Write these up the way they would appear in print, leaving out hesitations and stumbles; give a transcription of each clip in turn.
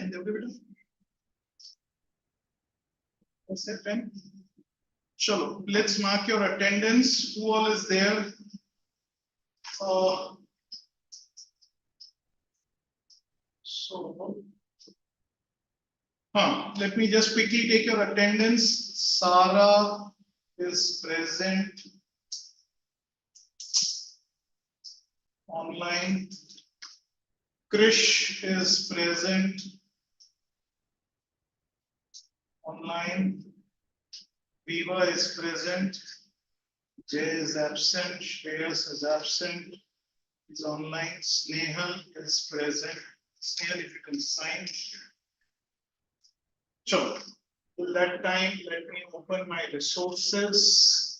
Pen दोगे बेटा? Pen? चलो, let's mark your attendance. Who all is there? Let me just quickly take your attendance. Sarah is present online. Krish is present online. Viva is present. Jay is absent. Shreyas is absent. Is online. Snehal is present. Snehal, if you can sign. So, till that time, let me open my resources.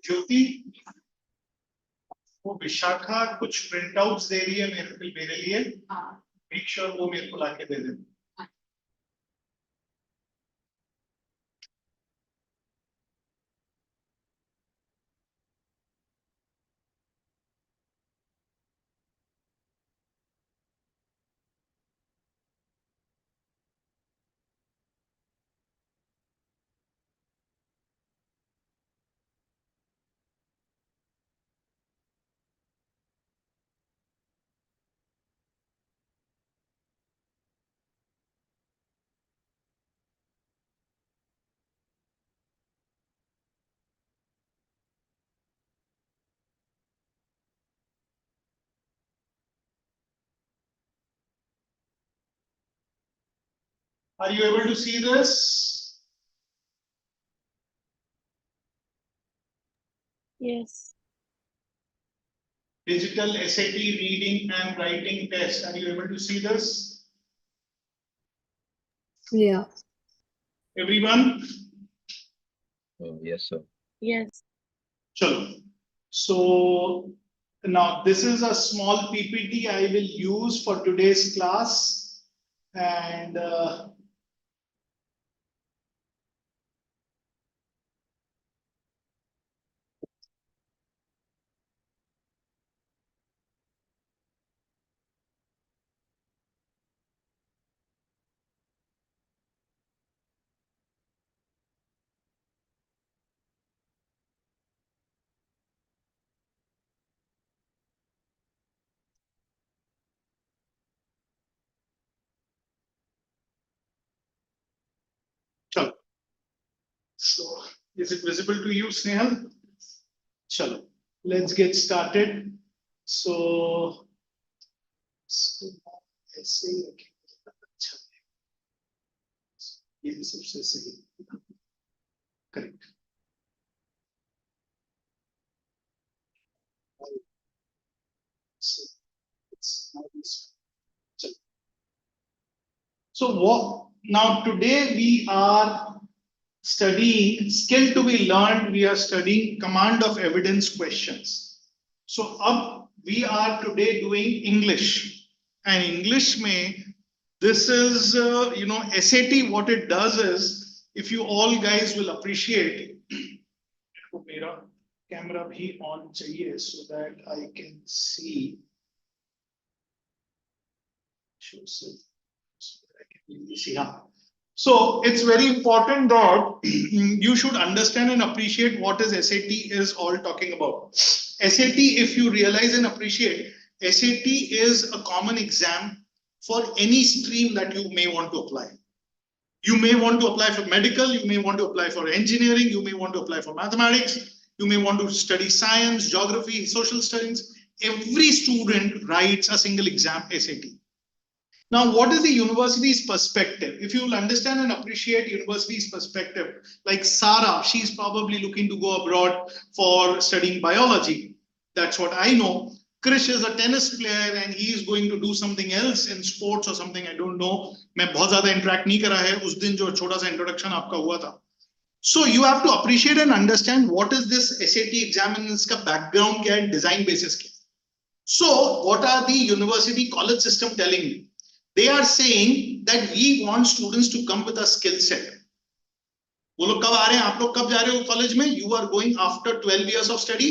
ज्योति वो विशाखा कुछ print outs दे रही है मेरे लिए make sure वो मेरे को लाके दे दे Are you able to see this? Yes. Digital SAT reading and writing test. Are you able to see this? Yeah. Everyone? Yes, sir. Yes. Chalo. So now this is a small PPT I will use for today's class and chalo. So is it visible to you, Snehal? Chalo. Let's get started. So ऐसे ही रखेंगे अच्छा ये भी सबसे सही correct so what now today we are studying skill to be learned. We are studying command of evidence questions. So up we are today doing English, and English may this is SAT. What it does is, if you all guys will appreciate, तो मेरा camera भी on चाहिए so that I can see. So it's very important that you should understand and appreciate what is SAT is all talking about. SAT, if you realize and appreciate, SAT is a common exam for any stream that you may want to apply. You may want to apply for medical, you may want to apply for engineering, you may want to apply for mathematics, you may want to study science, geography, social studies. Every student writes a single exam, SAT. Now, what is the university's perspective? If you will understand and appreciate university's perspective, like Sarah, she's probably looking to go abroad for studying biology. That's what I know. Krish is a tennis player and he is going to do something else in sports or something. I don't know. मैं बहुत ज़्यादा interact नहीं करा है. उस दिन जो छोटा सा introduction आपका हुआ था. So you have to appreciate and understand what is this SAT exam and इसका background क्या है, design basis क्या. So what are the university college system telling you? They are saying that we want students to come with a skill set. वो लोग कब आ रहे हैं? आप लोग कब जा रहे हो कॉलेज में? You are going after 12 years of study.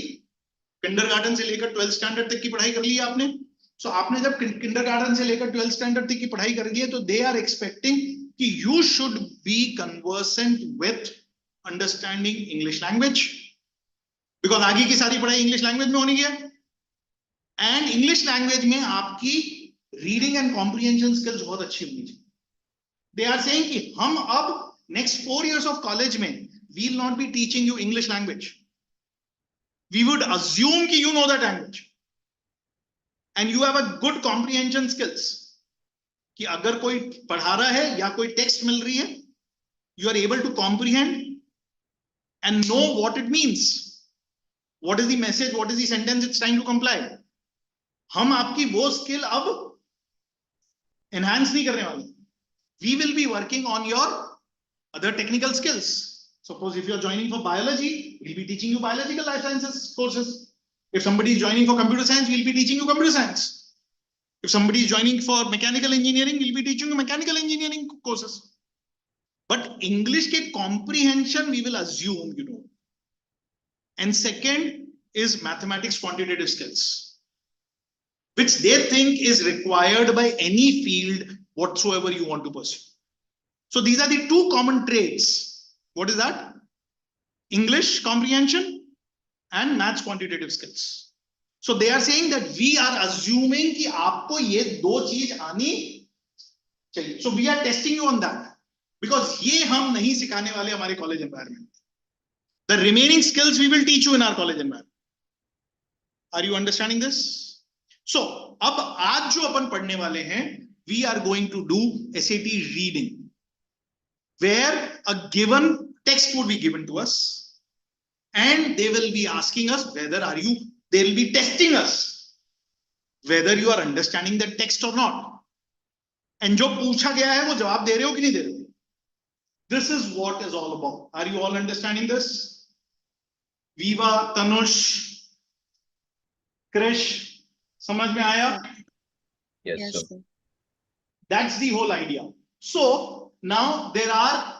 Kindergarten से लेकर 12th स्टैंडर्ड तक की पढ़ाई कर ली है आपने. So आपने जब किंडरगार्टन से लेकर 12th स्टैंडर्ड तक की पढ़ाई कर ली है, तो they are expecting कि you should be conversant with understanding English language, because आगे की सारी पढ़ाई इंग्लिश लैंग्वेज में होनी है. एंड इंग्लिश लैंग्वेज में आपकी रीडिंग एंड कॉम्प्रिहेंशन स्किल्स बहुत अच्छी होनी चाहिए. दे आर सेइंग कि हम अब नेक्स्ट 4 years ऑफ कॉलेज में we will not be teaching you English language. We would assume कि you know that language and you have a good comprehension skills, कि अगर कोई पढ़ा रहा है या कोई टेक्स्ट मिल रही है, you are able to comprehend and know what it means, what is the message, what is the sentence it's trying to comply. हम आपकी वो स्किल अब एनहांस नहीं करने वाले. We will be working on your other technical skills. Suppose if you're joining for biology, we'll be teaching you biological life sciences courses. If somebody is joining for computer science, we'll be teaching you computer science. If somebody is joining for mechanical engineering, we'll be teaching you mechanical engineering courses. But English ke comprehension, we will assume you know. And second is mathematics quantitative skills, which they think is required by any field whatsoever you want to pursue. So these are the two common traits. What is that? English comprehension and maths quantitative skills. So they are saying that we are assuming कि आपको ये दो चीज आनी चाहिए. So we are testing you on that, because ये हम नहीं सिखाने वाले हमारे college environment. The remaining skills we will teach you in our college environment. Are you understanding this? So अब आज जो अपन पढ़ने वाले हैं, we are going to do SAT reading, where a given text would be given to us and they will be asking us whether they will be testing us whether you are understanding the text or not. And जो पूछा गया है वो जवाब दे रहे हो कि नहीं दे रहे हो. This is what is all about. Are you all understanding this? Viva, Tanush, Krish, समझ में आया? Yes, sir. That's the whole idea. So now there are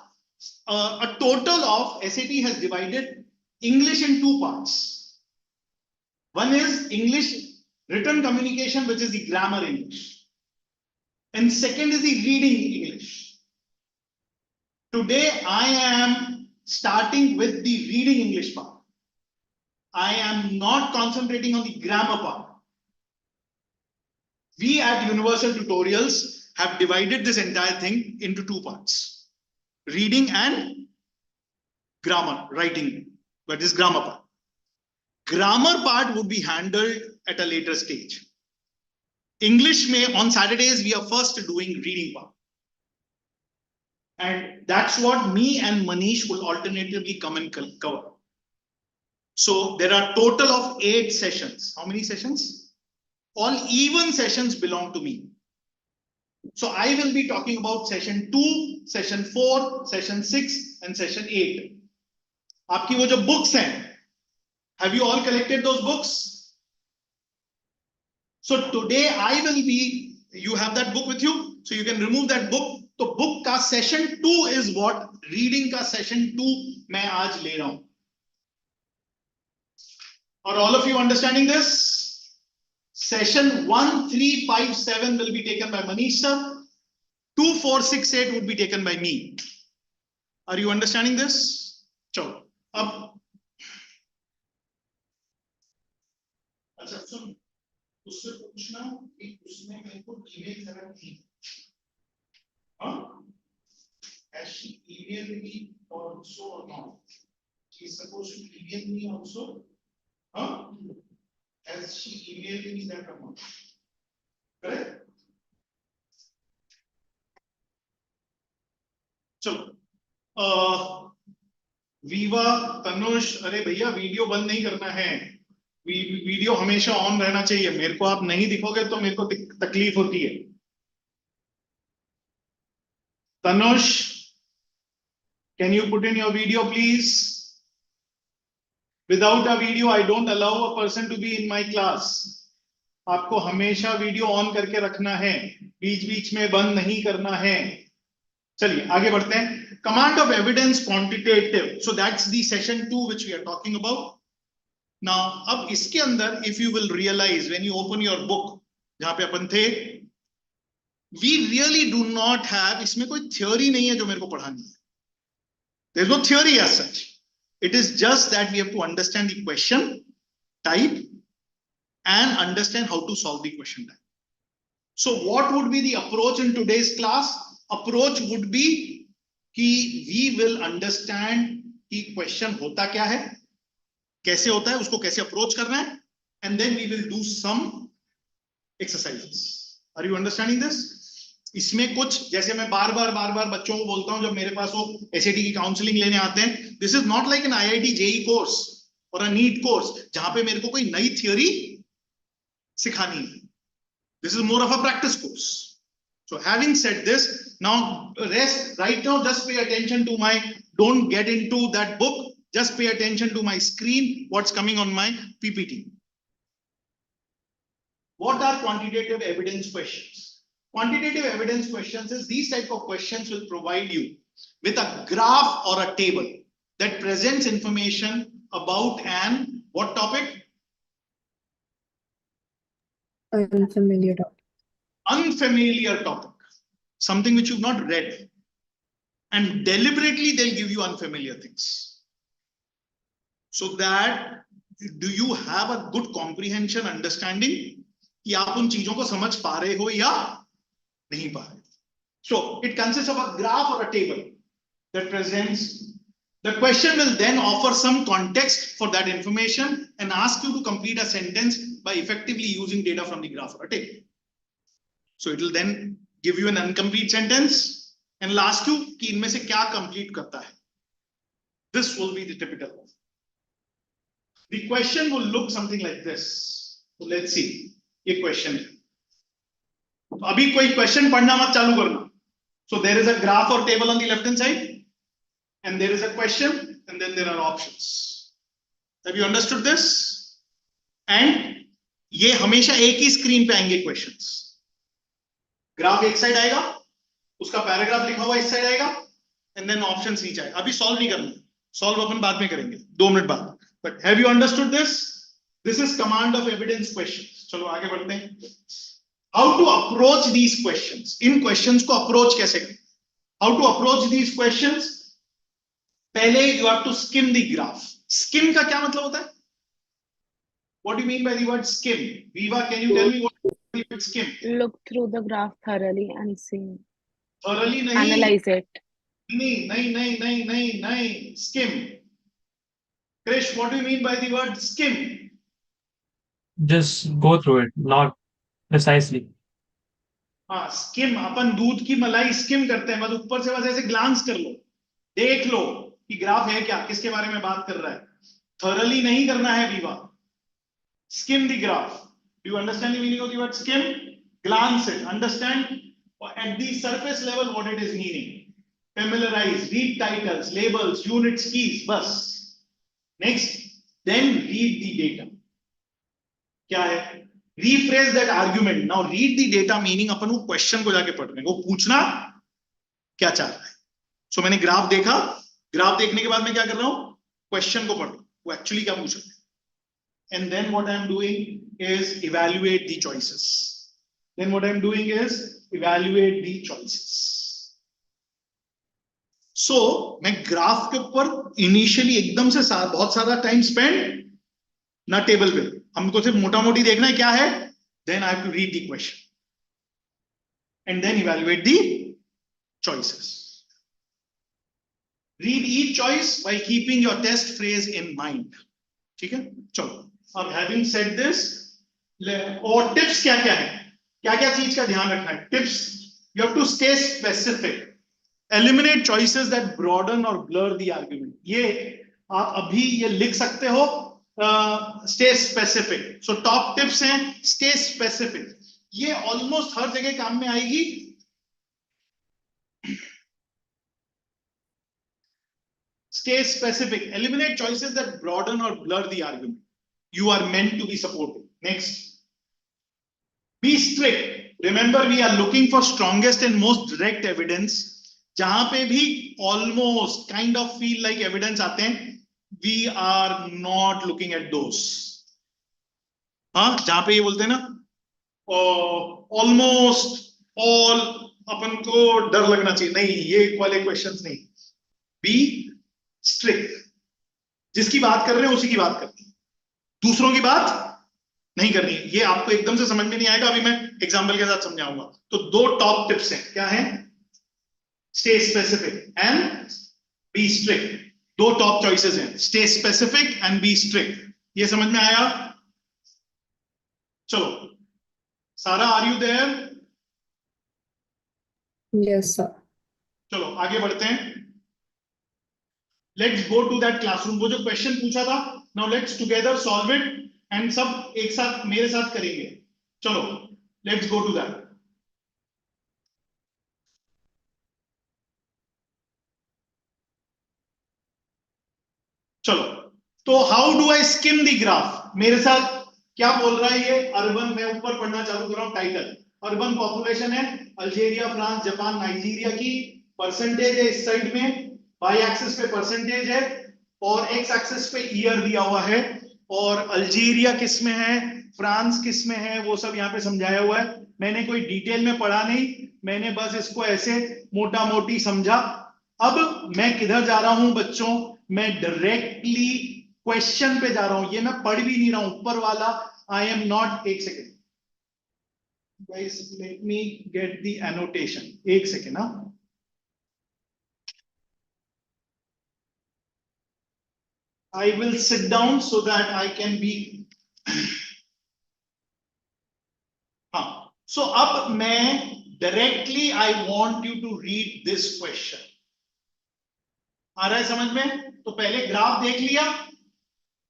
a total of SAT has divided English in two parts. One is English written communication, which is the grammar English, and second is the reading English. Today I am starting with the reading English part. I am not concentrating on the grammar part. We at Universal Tutorials have divided this entire thing into two parts: reading and grammar, writing. But this grammar part. Grammar part would be handled at a later stage. English may on Saturdays we are first doing reading part. And that's what me and Manish will alternatively come and cover. So there are total of 8 sessions. How many sessions? All even sessions belong to me. So I will be talking about session 2, session 4, session 6 and session 8. आपकी वो जो books हैं, have you all collected those books? So today I will be, you have that book with you, so you can remove that book. तो book का session 2 is what? Reading का session 2 मैं आज ले रहा हूं. Are all of you understanding this? Session 1, 3, 5, 7 will be taken by Manish sir. 2, 4, 6, 8 would be taken by me. Are you understanding this? चलो अब अच्छा सुन, उससे पूछना कि उसने मेरे को ईमेल करा नहीं. हाँ? Has she emailed me also or not? She is supposed to email me also. Huh? Has she emailed me that amount? Correct? चलो वीवा तनुष, अरे भैया वीडियो बंद नहीं करना है, वीडियो हमेशा ऑन रहना चाहिए. मेरे को आप नहीं दिखोगे तो मेरे को तकलीफ होती है. Tanush, can you put in your video please? Without a video I don't allow a person to be in my class. आपको हमेशा वीडियो ऑन करके रखना है, बीच बीच में बंद नहीं करना है. चलिए आगे बढ़ते हैं. Command of evidence quantitative. So that's the session 2 which we are talking about. Now अब इसके अंदर if you will realize when you open your book जहां पे अपन थे, we really do not have, इसमें कोई theory नहीं है जो मेरे को पढ़ानी है. There is no theory as such. It is just that we have to understand the question type and understand how to solve the question type. So what would be the approach in today's class? Approach would be कि we will understand कि question होता क्या है, कैसे होता है, उसको कैसे approach करना है, and then we will do some exercises. Are you understanding this? इसमें कुछ जैसे मैं बार बार बच्चों को बोलता हूं जब मेरे पास वो SAT की काउंसलिंग लेने आते हैं, this is not like an IIT JEE course or a NEET course जहां पे मेरे को कोई नई theory सिखानी है. This is more of a practice course. So having said this, now rest right now, just pay attention to my, don't get into that book, just pay attention to my screen, what's coming on my PPT. What are quantitative evidence questions? Quantitative evidence questions is these type of questions will provide you with a graph or a table that presents information about an what topic? Unfamiliar topic. Unfamiliar topic, something which you've not read, and deliberately they'll give you unfamiliar things so that do you have a good comprehension, understanding कि आप उन चीजों को समझ पा रहे हो या नहीं पा रहे. So it consists of a graph or a table that presents. The question will then offer some context for that information and ask you to complete a sentence by effectively using data from the graph or a table. So it will then give you an incomplete sentence and ask you कि इनमें से क्या complete करता है. This will be the typical one. The question will look something like this. So let's see. ये question है. तो अभी कोई question पढ़ना मत चालू करना. So there is a graph or table on the left hand side, and there is a question, and then there are options. Have you understood this? And ये हमेशा एक ही screen पे आएंगे questions. ग्राफ एक साइड आएगा, उसका paragraph लिखा हुआ इस साइड आएगा, एंड देन ऑप्शंस नीचे आएगा. अभी सॉल्व नहीं करना, सॉल्व अपन बाद में करेंगे 2 मिनट बाद. But have you understood this? This is command of evidence questions. चलो आगे बढ़ते हैं. How to approach these questions. इन क्वेश्चंस को अप्रोच कैसे करें? How to approach these questions? पहले you have to skim the graph. Skim का क्या मतलब होता है? What do you mean by the word skim? Viva, can you tell me what the word skim? Look through the graph thoroughly and see. Thoroughly nahi. Analyze it. नहीं. Skim. Krish, what do you mean by the word skim? Just go through it, not precisely. हाँ, skim. अपन दूध की मलाई skim करते हैं, बस ऊपर से बस ऐसे glance कर लो, देख लो कि ग्राफ है क्या, किसके बारे में बात कर रहा है. Thoroughly नहीं करना है विवा. Skim the graph. Do you understand the meaning of the word skim? Glance it. Understand? At the surface level, what it is meaning? Familiarize, read titles, labels, units, keys, bus. Next, then read the data. क्या है? Rephrase that argument. Now read the data meaning अपन वो question को जाके पढ़ रहे हैं, वो पूछना क्या चाह रहा है. So मैंने ग्राफ देखा, ग्राफ देखने के बाद मैं क्या कर रहा हूँ? क्वेश्चन को पढ़ रहा हूँ, वो एक्चुअली क्या पूछ रहे हैं. And then what I am doing is evaluate the choices. Then what I am doing is evaluate the choices. So मैं ग्राफ के ऊपर इनिशियली एकदम से बहुत सारा टाइम स्पेंड ना टेबल पे, हमको सिर्फ मोटा मोटी देखना है क्या है. Then I have to read the question and then evaluate the choices. Read each choice while keeping your test phrase in mind. ठीक है, चलो. अब having said this, और टिप्स क्या क्या है, क्या क्या चीज का ध्यान रखना है. Tips, you have to stay specific. Eliminate choices that broaden or blur the argument. ये आप अभी ये लिख सकते हो. Stay specific. So top tips हैं, stay specific. ये ऑलमोस्ट हर जगह काम में आएगी. Stay specific. Eliminate choices that broaden or blur the argument. You are meant to be supportive. Next. Be strict. Remember, we are looking for strongest and most direct evidence. जहां पे भी almost kind of feel like evidence आते हैं, we are not looking at those. हाँ, जहां पे ये बोलते हैं ना, almost all अपन को डर लगना चाहिए, नहीं, ये वाले क्वेश्चंस नहीं. Be strict. जिसकी बात कर रहे हैं उसी की बात करनी है, दूसरों की बात नहीं करनी है. ये आपको एकदम से समझ में नहीं आएगा, अभी मैं एग्जांपल के साथ समझाऊंगा. तो दो टॉप टिप्स हैं, क्या है? Stay specific and be strict. दो टॉप चॉइसेस हैं, stay specific and be strict. ये समझ में आया? चलो, Sara, are you there? Yes, sir. चलो आगे बढ़ते हैं. Let's go to that classroom. वो जो क्वेश्चन पूछा था, now let's together solve it and सब एक साथ मेरे साथ करेंगे. चलो, लेट्स गो टू दैट. चलो, तो how do I skim the graph? मेरे साथ क्या बोल रहा है ये? अर्बन, मैं ऊपर पढ़ना चालू कर रहा हूं. टाइटल अर्बन पॉपुलेशन है, अल्जेरिया, फ्रांस, जापान, नाइजीरिया की परसेंटेज है इस साइड में. वाई एक्सिस पे परसेंटेज है और एक्स एक्सिस पे ईयर दिया हुआ है. और अल्जीरिया किस में है, फ्रांस किस में है, वो सब यहाँ पे समझाया हुआ है. मैंने कोई डिटेल में पढ़ा नहीं, मैंने बस इसको ऐसे मोटा मोटी समझा. अब मैं किधर जा रहा हूं बच्चों? मैं डायरेक्टली क्वेश्चन पे जा रहा हूं. ये मैं पढ़ भी नहीं रहा हूं ऊपर वाला. आई एम नॉट, एक second guys, let me get the annotation. एक second. I will sit down so that I can be. हाँ, so अब मैं directly I want you to read this question. आ रहा है समझ में? तो पहले ग्राफ देख लिया,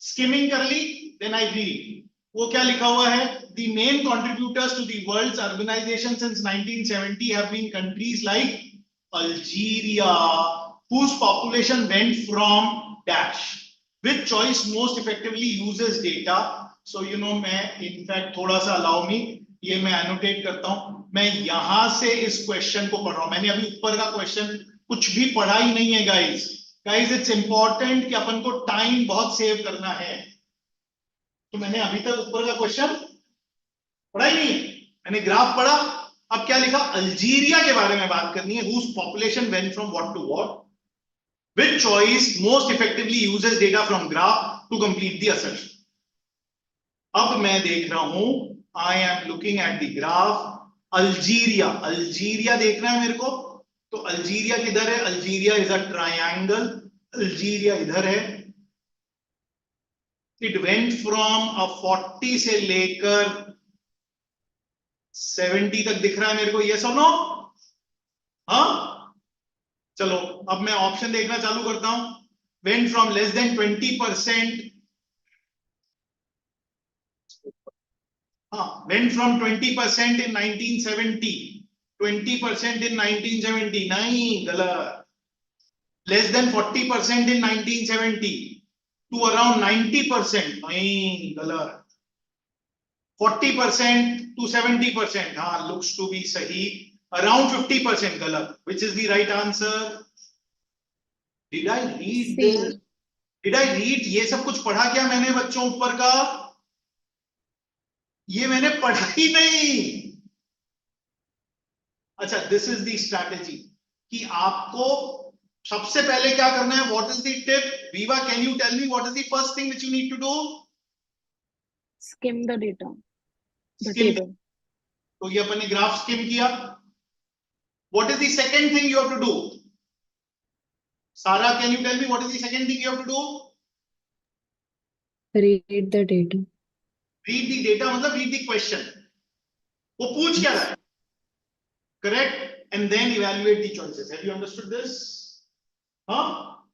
स्किमिंग कर ली, then I read. वो क्या लिखा हुआ है? The main contributors to the world's urbanization since 1970 have been countries like Algeria, whose population went from dash. Which choice most effectively uses data? So you know, मैं in fact थोड़ा सा allow me, ये मैं annotate करता हूं. मैं यहां से इस क्वेश्चन को पढ़ रहा हूं. मैंने अभी ऊपर का क्वेश्चन कुछ भी पढ़ा ही नहीं है गाइस. इट्स इंपॉर्टेंट कि अपन को टाइम बहुत सेव करना है. तो मैंने अभी तक ऊपर का क्वेश्चन पढ़ा ही नहीं है, मैंने ग्राफ पढ़ा. अब क्या लिखा? अल्जीरिया के बारे में बात करनी है. whose population went from what to what. Which choice most effectively uses data from graph to complete the assertion? अब मैं देख रहा हूं, I am looking at the graph. Algeria, Algeria देखना है मेरे को. तो अल्जीरिया किधर है? Algeria is a triangle. Algeria इधर है. It went from a 40 से लेकर 70 तक दिख रहा है मेरे को. ये सब नो? हाँ, चलो अब मैं ऑप्शन देखना चालू करता हूं. Went from less than 20%. हाँ, went from 20% in 1970 20% in 1970, नहीं, गलत. Less than 40% in 1970 to around 90%, नहीं, गलत. 40% to 70%, हाँ, looks to be सही. Around 50%, गलत. Which is the right answer? Did I read C. this? Did I read? ये सब कुछ पढ़ा क्या मैंने बच्चों ऊपर का? ये मैंने पढ़ा ही नहीं. अच्छा, this is the strategy कि आपको सबसे पहले क्या करना है? What is the tip? Viva, can you tell me what is the first thing which you need to do? Skim the data. The Skim. table. तो ये अपन ने ग्राफ स्किम किया. What is the second thing you have to do? Sara, can you tell me what is the second thing you have to do? Read the data. Read the data मतलब read the question. वो पूछ क्या रहा है? Correct? And then evaluate the choices. Have you understood this? हाँ?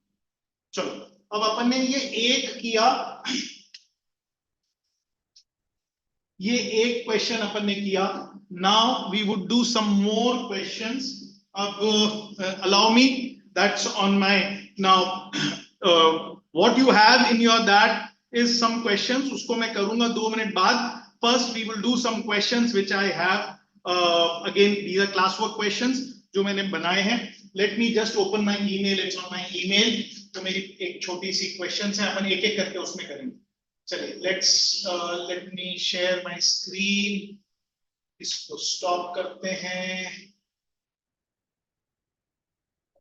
चलो, अब अपन ने ये एक किया. ये एक क्वेश्चन अपन ने किया. Now we would do some more questions. अब allow me. That's on my now. What you have in your that is some questions. उसको मैं करूँगा 2 मिनट बाद. First we will do some questions which I have. Again, these are classwork questions जो मैंने बनाए हैं. Let me just open my email. It's on my email. तो मेरी एक छोटी सी questions है. अपन एक एक करके उसमें करेंगे. चलिए, let me share my screen. इसको stop करते हैं.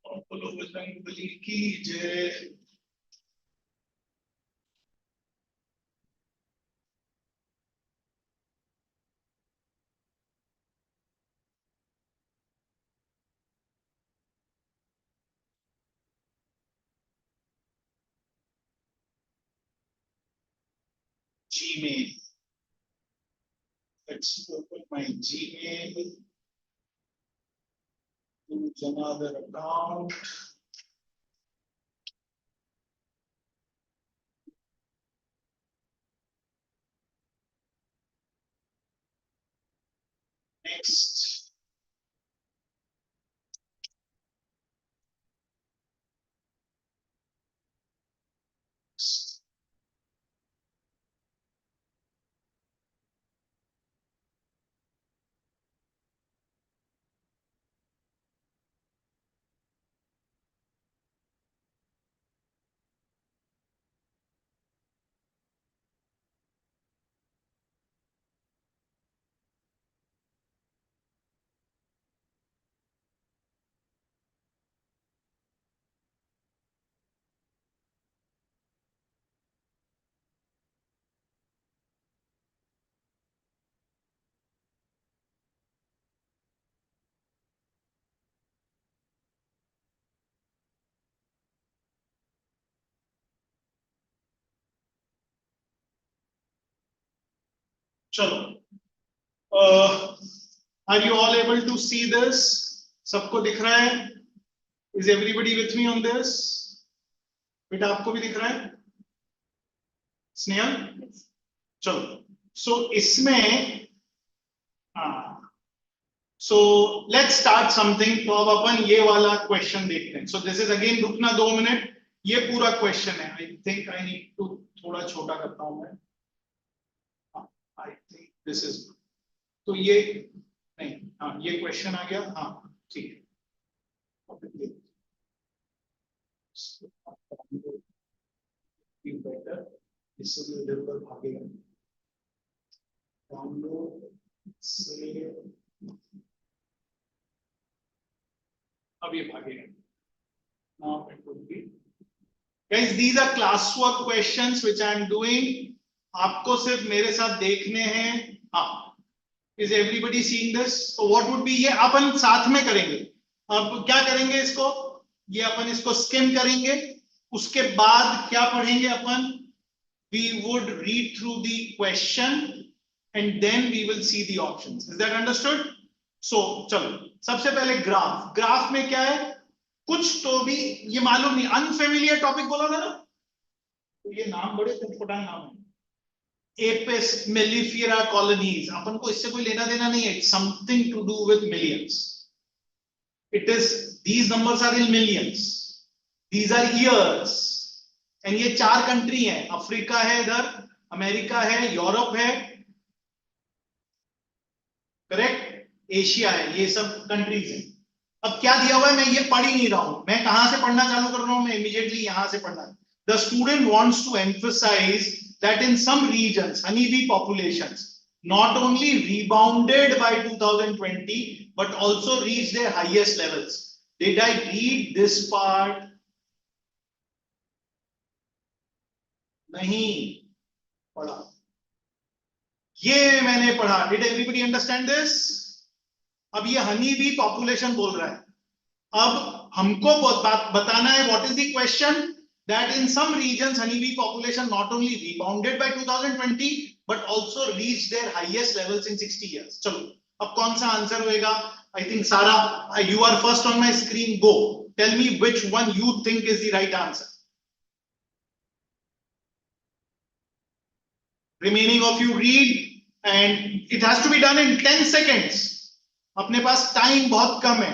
बोलो बजरंगबली की जय. Gmail. Let's open my Gmail. Use another account. Next. चलो. Are you all able to see this? सबको दिख रहा है? Is everybody with me on this? बेटा आपको भी दिख रहा है? स्नेहल? चलो. So इसमें so let's start something. तो अब अपन ये वाला question देखते हैं. So this is again, रुकना 2 मिनट. ये पूरा question है. I think I need to थोड़ा छोटा करता हूँ मैं. I think this is. तो ये नहीं, हाँ ये क्वेश्चन आ गया. हाँ ठीक है. इससे डेवलपर भागेगा. डाउनलोड से अब ये भागेगा. Now it would be. Guys, these are classwork questions which I am doing. आपको सिर्फ मेरे साथ देखने हैं. हाँ. Is everybody seeing this? So what would be? ये अपन साथ में करेंगे. अब क्या करेंगे इसको? ये अपन इसको skim करेंगे. उसके बाद क्या पढ़ेंगे अपन? We would read through the question and then we will see the options. Is that understood? So चलो. सबसे पहले ग्राफ. ग्राफ में क्या है? कुछ तो भी ये मालूम नहीं. अनफेमिलियर टॉपिक बोला था ना. तो ये नाम बड़े कुटकुटान नाम है. Apis mellifera colonies. अपन को इससे कोई लेना देना नहीं है. It's something to do with millions. It is, these numbers are in millions. These are years. And ये 4 कंट्री हैं. अफ्रीका है इधर, अमेरिका है, यूरोप है, करेक्ट, एशिया है, ये सब कंट्रीज हैं. अब क्या दिया हुआ है, मैं ये पढ़ ही नहीं रहा हूं. मैं कहां से पढ़ना चालू कर रहा हूं, मैं इमीडिएटली यहां से पढ़ना. The student wants to emphasize that in some regions, honeybee populations not only rebounded by 2020, but also reached their highest levels. Did I read this part? नहीं पढ़ा. ये मैंने पढ़ा. Did everybody understand this? अब ये हनी बी पॉपुलेशन बोल रहा है. अब हमको बताना है what is the question, that in some regions honeybee population not only rebounded by 2020 but also reached their highest levels in 60 years. चलो अब कौन सा आंसर होएगा? I think Sara, you are first on my screen. Go tell me which one you think is the right answer. Remaining of you read, and it has to be done in 10 seconds. अपने पास time बहुत कम है.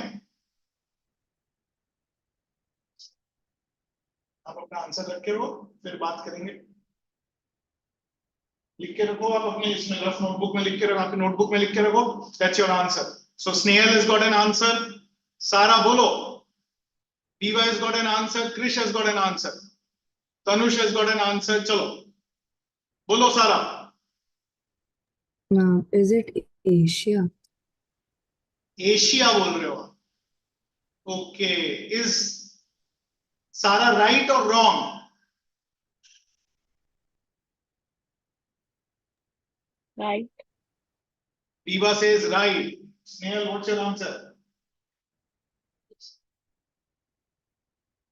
आप अपना answer रख के रखो, फिर बात करेंगे. लिख के रखो आप अपने इसमें, रफ नोटबुक में लिख के रखो, आपकी नोटबुक में लिख के रखो. That's your answer. So Snehal has got an answer. Sara बोलो. Viva has got an answer. Krish has got an answer. Tanush has got an answer. चलो बोलो Sara. Is it Asia? Asia बोल रहे हो. ओके, इज सारा right और wrong? Right. Viva says right. Snehal, what's your answer?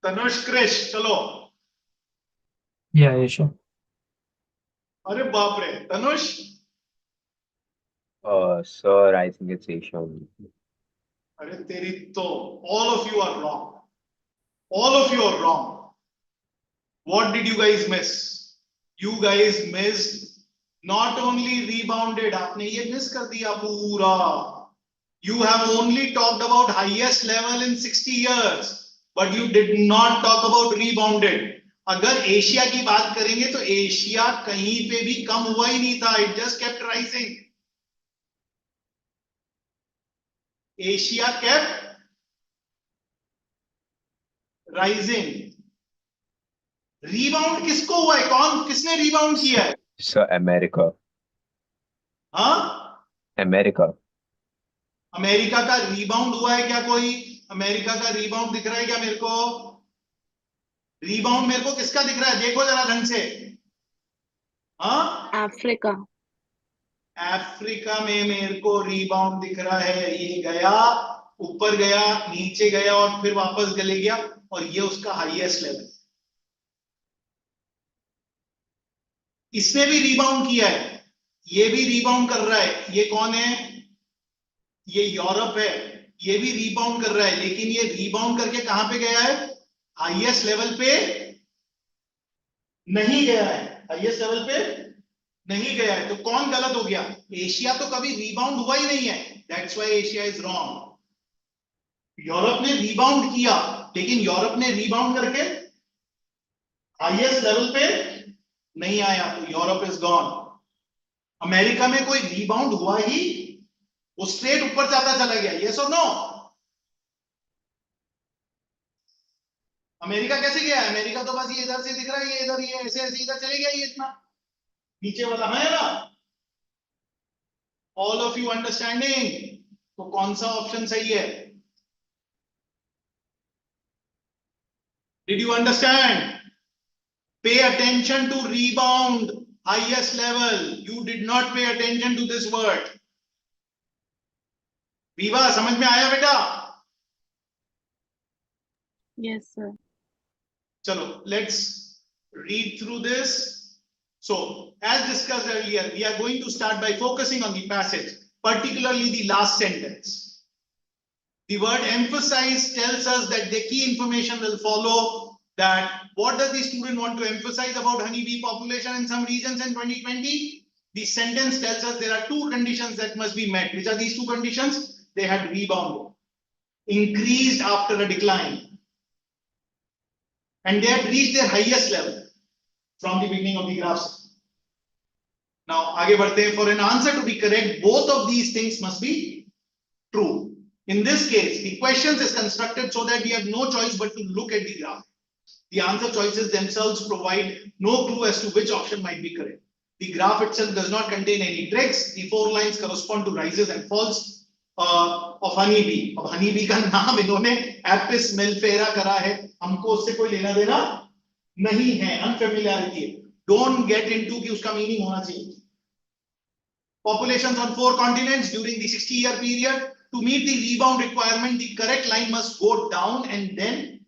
Tanush, Krish, चलो. Yeah, Asia. अरे बाप रे. Tanush? Sir, I think it's Asia. अरे तेरी तो, all of you are wrong. All of you are wrong. What did you guys miss? You guys missed not only rebounded, आपने ये miss कर दिया पूरा. You have only talked about highest level in 60 years, but you did not talk about rebounded. अगर Asia की बात करेंगे तो एशिया कहीं पे भी कम हुआ ही नहीं था. It just kept rising. Asia kept rising. Rebound किसको हुआ है? कौन, किसने रीबाउंड किया है? Sir, America. हाँ, America. अमेरिका का रीबाउंड हुआ है क्या कोई? अमेरिका का रीबाउंड दिख रहा है क्या मेरे को? रीबाउंड मेरे को किसका दिख रहा है? देखो जरा ढंग से. हाँ, Africa. अफ्रीका में मेरे को रीबाउंड दिख रहा है. ये गया, ऊपर गया, नीचे गया और फिर वापस गले गया, और ये उसका हाईएस्ट लेवल. इसने भी रीबाउंड किया है, ये भी रीबाउंड कर रहा है. ये कौन है? ये यूरोप है. ये भी रीबाउंड कर रहा है, लेकिन ये रीबाउंड करके कहां पे गया है? हाईएस्ट लेवल पे नहीं गया है. हाईएस्ट लेवल पे नहीं गया है. तो कौन गलत हो गया? एशिया तो कभी रीबाउंड हुआ ही नहीं है. That's why Asia is wrong. Europe ने रीबाउंड किया, लेकिन यूरोप ने रीबाउंड करके हाईएस्ट लेवल पे नहीं आया, तो यूरोप इज गॉन. अमेरिका में कोई रीबाउंड हुआ ही, वो स्ट्रेट ऊपर जाता चला गया. यस और नो? अमेरिका कैसे गया है? अमेरिका तो बस ये इधर से दिख रहा है, ये इधर, ये ऐसे ऐसे इधर चले गया, ये इतना नीचे वाला है ना. All of you understanding? तो कौन सा ऑप्शन सही है? Did you understand? Pay attention to rebound, highest level. You did not pay attention to this word. Viva, समझ में आया बेटा? Yes, sir. चलो, let's read through this. So, as discussed earlier, we are going to start by focusing on the passage, particularly the last sentence. The word emphasize tells us that the key information will follow. That what does the student want to emphasize about honeybee population in some regions in 2020? The sentence tells us there are two conditions that must be met. Which are these two conditions? They had rebounded. increased after a decline, and they had reached their highest level from the beginning of the graph. Now आगे बढ़ते हैं. For an answer to be correct, both of these things must be true. In this case, the questions is constructed so that we have no choice but to look at the graph. The answer choices themselves provide no clue as to which option might be correct. The graph itself does not contain any tricks. The 4 lines correspond to rises and falls of honeybee. अब honeybee का नाम इन्होंने Apis mellifera करा है. हमको उससे कोई लेना देना नहीं है. Unfamiliarity. Don't get into कि उसका meaning होना चाहिए. Populations on 4 continents during the 60-year period. To meet the rebound requirement, the correct line must go down and then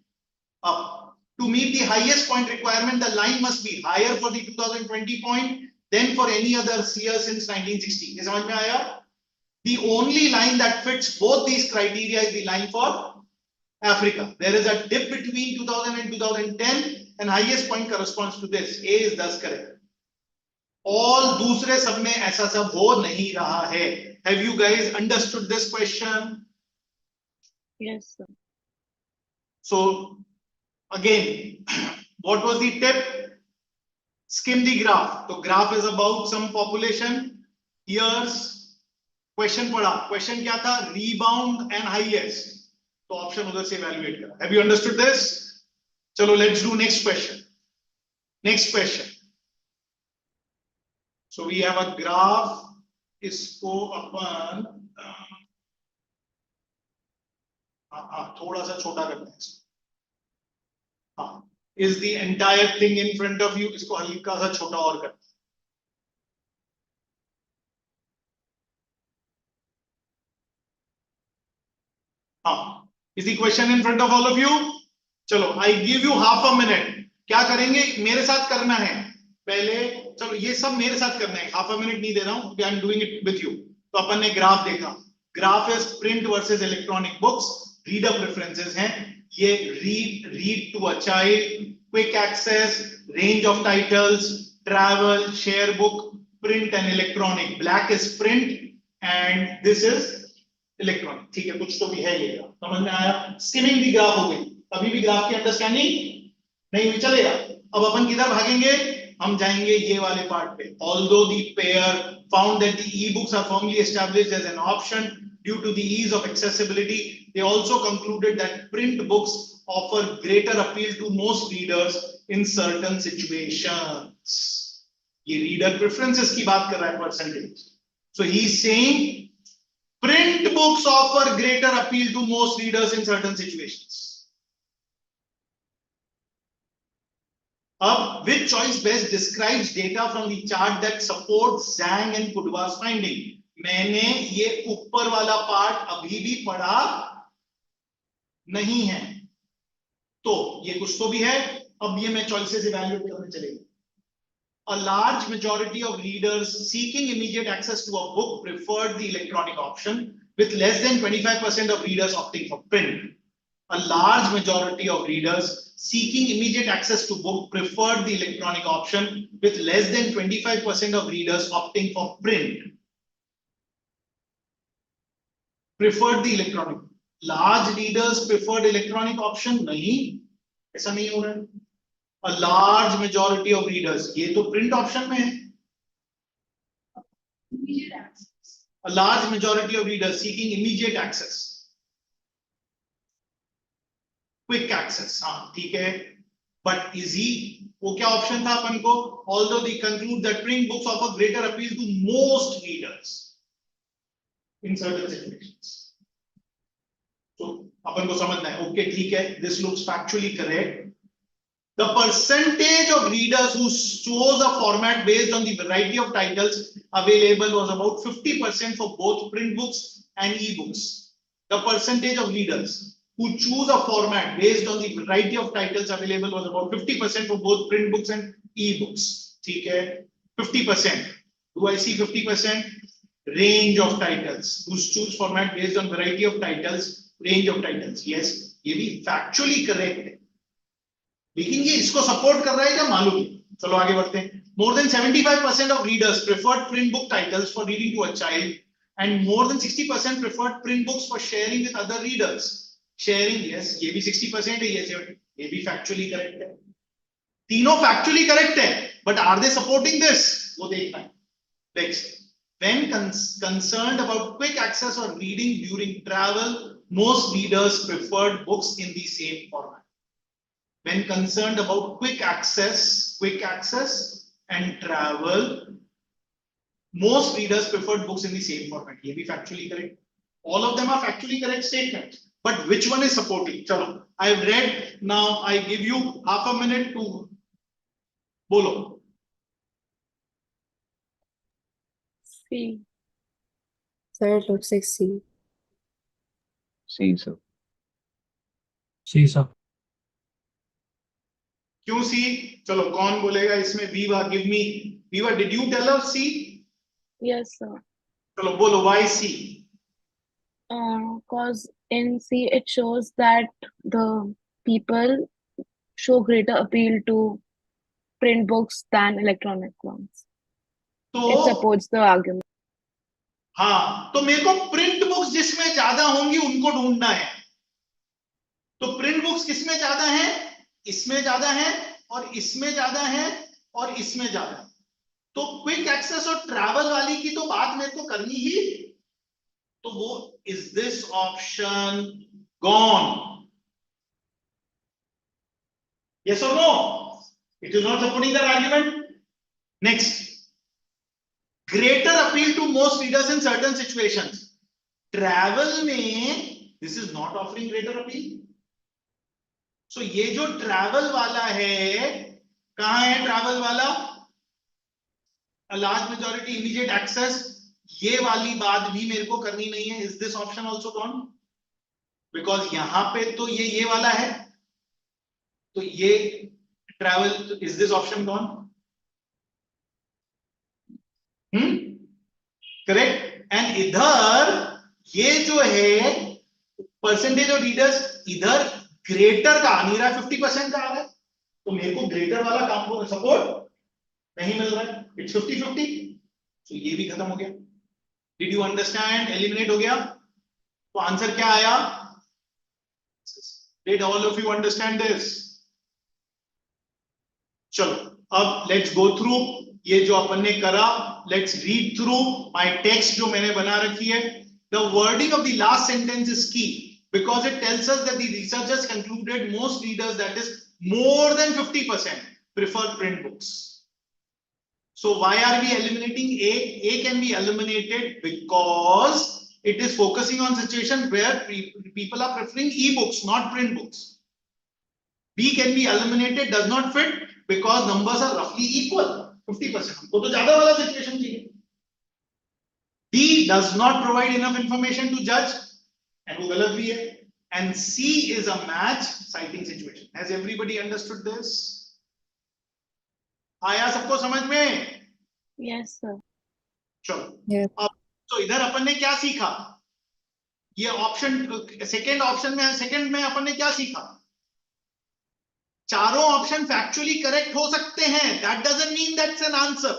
up. To meet the highest point requirement, the line must be higher for the 2020 point than for any other year since 1960. ये समझ में आया? The only line that fits both these criteria is the line for Africa. There is a dip between 2000 and 2010, and highest point corresponds to this. A is thus correct. All दूसरे सब में ऐसा सब हो नहीं रहा है. Have you guys understood this question? Yes, sir. So again, what was the tip? Skim the graph. So graph is about some population years. Question पढ़ा. Question क्या था? Rebound and highest. तो option उधर से evaluate करा. Have you understood this? चलो let's do next question. Next question. So we have a graph. इसको अपन थोड़ा सा छोटा करते हैं. हाँ, is the entire thing in front of you? इसको हल्का सा छोटा और करते हैं. हाँ, is the question in front of all of you? चलो, I give you half a minute. क्या करेंगे? मेरे साथ करना है. पहले चलो ये सब मेरे साथ करना है. हाफ अ मिनट नहीं दे रहा हूं. I am doing it with you. तो अपन ने ग्राफ देखा. Graph is print versus electronic books. Reader preferences हैं. ये read to a child, quick access, range of titles, travel, share book, print and electronic. Black is print and this is electronic. ठीक है, कुछ तो भी है. ये समझ में आया? स्किमिंग दी ग्राफ हो गई. अभी भी ग्राफ की अंडरस्टैंडिंग नहीं हुई. चलेगा. अब अपन किधर भागेंगे? हम जाएंगे ये वाले पार्ट पे. Although the pair found that the e-books are firmly established as an option due to the ease of accessibility, they also concluded that print books offer greater appeal to most readers in certain situations. ये reader preferences की बात कर रहा है percentage. So he is saying print books offer greater appeal to most readers in certain situations. Up, which choice best describes data from the chart that supports Zhang and Kudwa's finding? मैंने ये ऊपर वाला part अभी भी पढ़ा नहीं है. तो ये कुछ तो भी है. अब ये मैं चॉइसेस इवैल्यूएट करने चलेंगे. A large majority of readers seeking immediate access to a book preferred the electronic option, with less than 25% of readers opting for print. A large majority of readers seeking immediate access to book preferred the electronic option, with less than 25% of readers opting for print. Preferred the electronic. Large readers preferred electronic option? नहीं, ऐसा नहीं हो रहा है. A large majority of readers, ये तो print option में है. A large majority of readers seeking immediate access. Quick access, हाँ ठीक है. But easy, वो क्या ऑप्शन था अपन को? Although they conclude that print books offer greater appeal to most readers in certain situations. So अपन को समझना है. Okay, ठीक है. This looks factually correct. The percentage of readers who chose a format based on the variety of titles available was about 50% for both print books and e-books. The percentage of readers who choose a format based on the variety of titles available was about 50% for both print books and e-books. ठीक है, 50%. Do I see 50%? Range of titles. Who choose format based on variety of titles, range of titles. Yes, ये भी factually correct है. लेकिन ये इसको support कर रहा है क्या मालूम नहीं. चलो आगे बढ़ते हैं. More than 75% of readers preferred print book titles for reading to a child, and more than 60% preferred print books for sharing with other readers. Sharing yes, ये भी 60% है, ये भी फैक्चुअली करेक्ट है, तीनों फैक्चुअली करेक्ट है, but are they supporting this, वो देखना है. Next, when concerned about quick access or reading during travel, most readers preferred books in the same format. When concerned about quick access and travel, most readers preferred books in the same format. ये भी factually correct. All of them are factually correct statements. But which one is supporting? चलो, I've read. Now I give you half a minute to बोलो. C. Sir, it looks like C. C, sir. C, sir. क्यों सी? चलो कौन बोलेगा इसमें? Viva, give me. Viva, did you tell us C? Yes, sir. चलो बोलो, why C? Cause in C it shows that the people show greater appeal to print books than electronic ones. It तो supports the argument. हाँ, तो मेरे को print books जिसमें ज्यादा होंगी उनको ढूंढना है. तो प्रिंट बुक्स किसमें ज्यादा है? इसमें ज्यादा है, और इसमें ज्यादा है, और इसमें ज्यादा है. तो क्विक एक्सेस और ट्रैवल वाली की तो बात मेरे को करनी ही. तो वो is this option gone? Yes or no? It is not supporting the argument. Next, greater appeal to most readers in certain situations. Travel में this is not offering greater appeal. So ये जो travel वाला है, कहां है travel वाला? A large majority immediate access. ये वाली बात भी मेरे को करनी नहीं है. Is this option also gone? Because यहां पे तो ये वाला है, तो ये travel, is this option gone? Correct. And इधर ये जो है परसेंटेज ऑफ रीडर्स, इधर ग्रेटर का आ नहीं रहा है, 50% का आ रहा है. तो मेरे को ग्रेटर वाला काम सपोर्ट नहीं मिल रहा है. इट्स 50-50. तो ये भी खत्म हो गया. Did you understand? एलिमिनेट हो गया. तो आंसर क्या आया? Did all of you understand this? चलो अब लेट्स गो थ्रू ये जो अपन ने करा. Let's read through my text जो मैंने बना रखी है. The wording of the last sentence is की because it tells us that the researchers concluded most readers, that is more than 50%, prefer print books. So why are we eliminating A? A can be eliminated because it is focusing on situation where people are preferring e-books, not print books. B can be eliminated, does not fit because numbers are roughly equal, 50%. हमको तो ज्यादा वाला situation चाहिए. D does not provide enough information to judge, and वो गलत भी है. And C is a match citing situation. Has everybody understood this? आया सबको समझ में? Yes, sir. चलो. Yeah. अब तो इधर अपन ने क्या सीखा? ये ऑप्शन सेकंड में अपन ने क्या सीखा? चारों ऑप्शन फैक्चुअली करेक्ट हो सकते हैं. That doesn't mean that's an answer.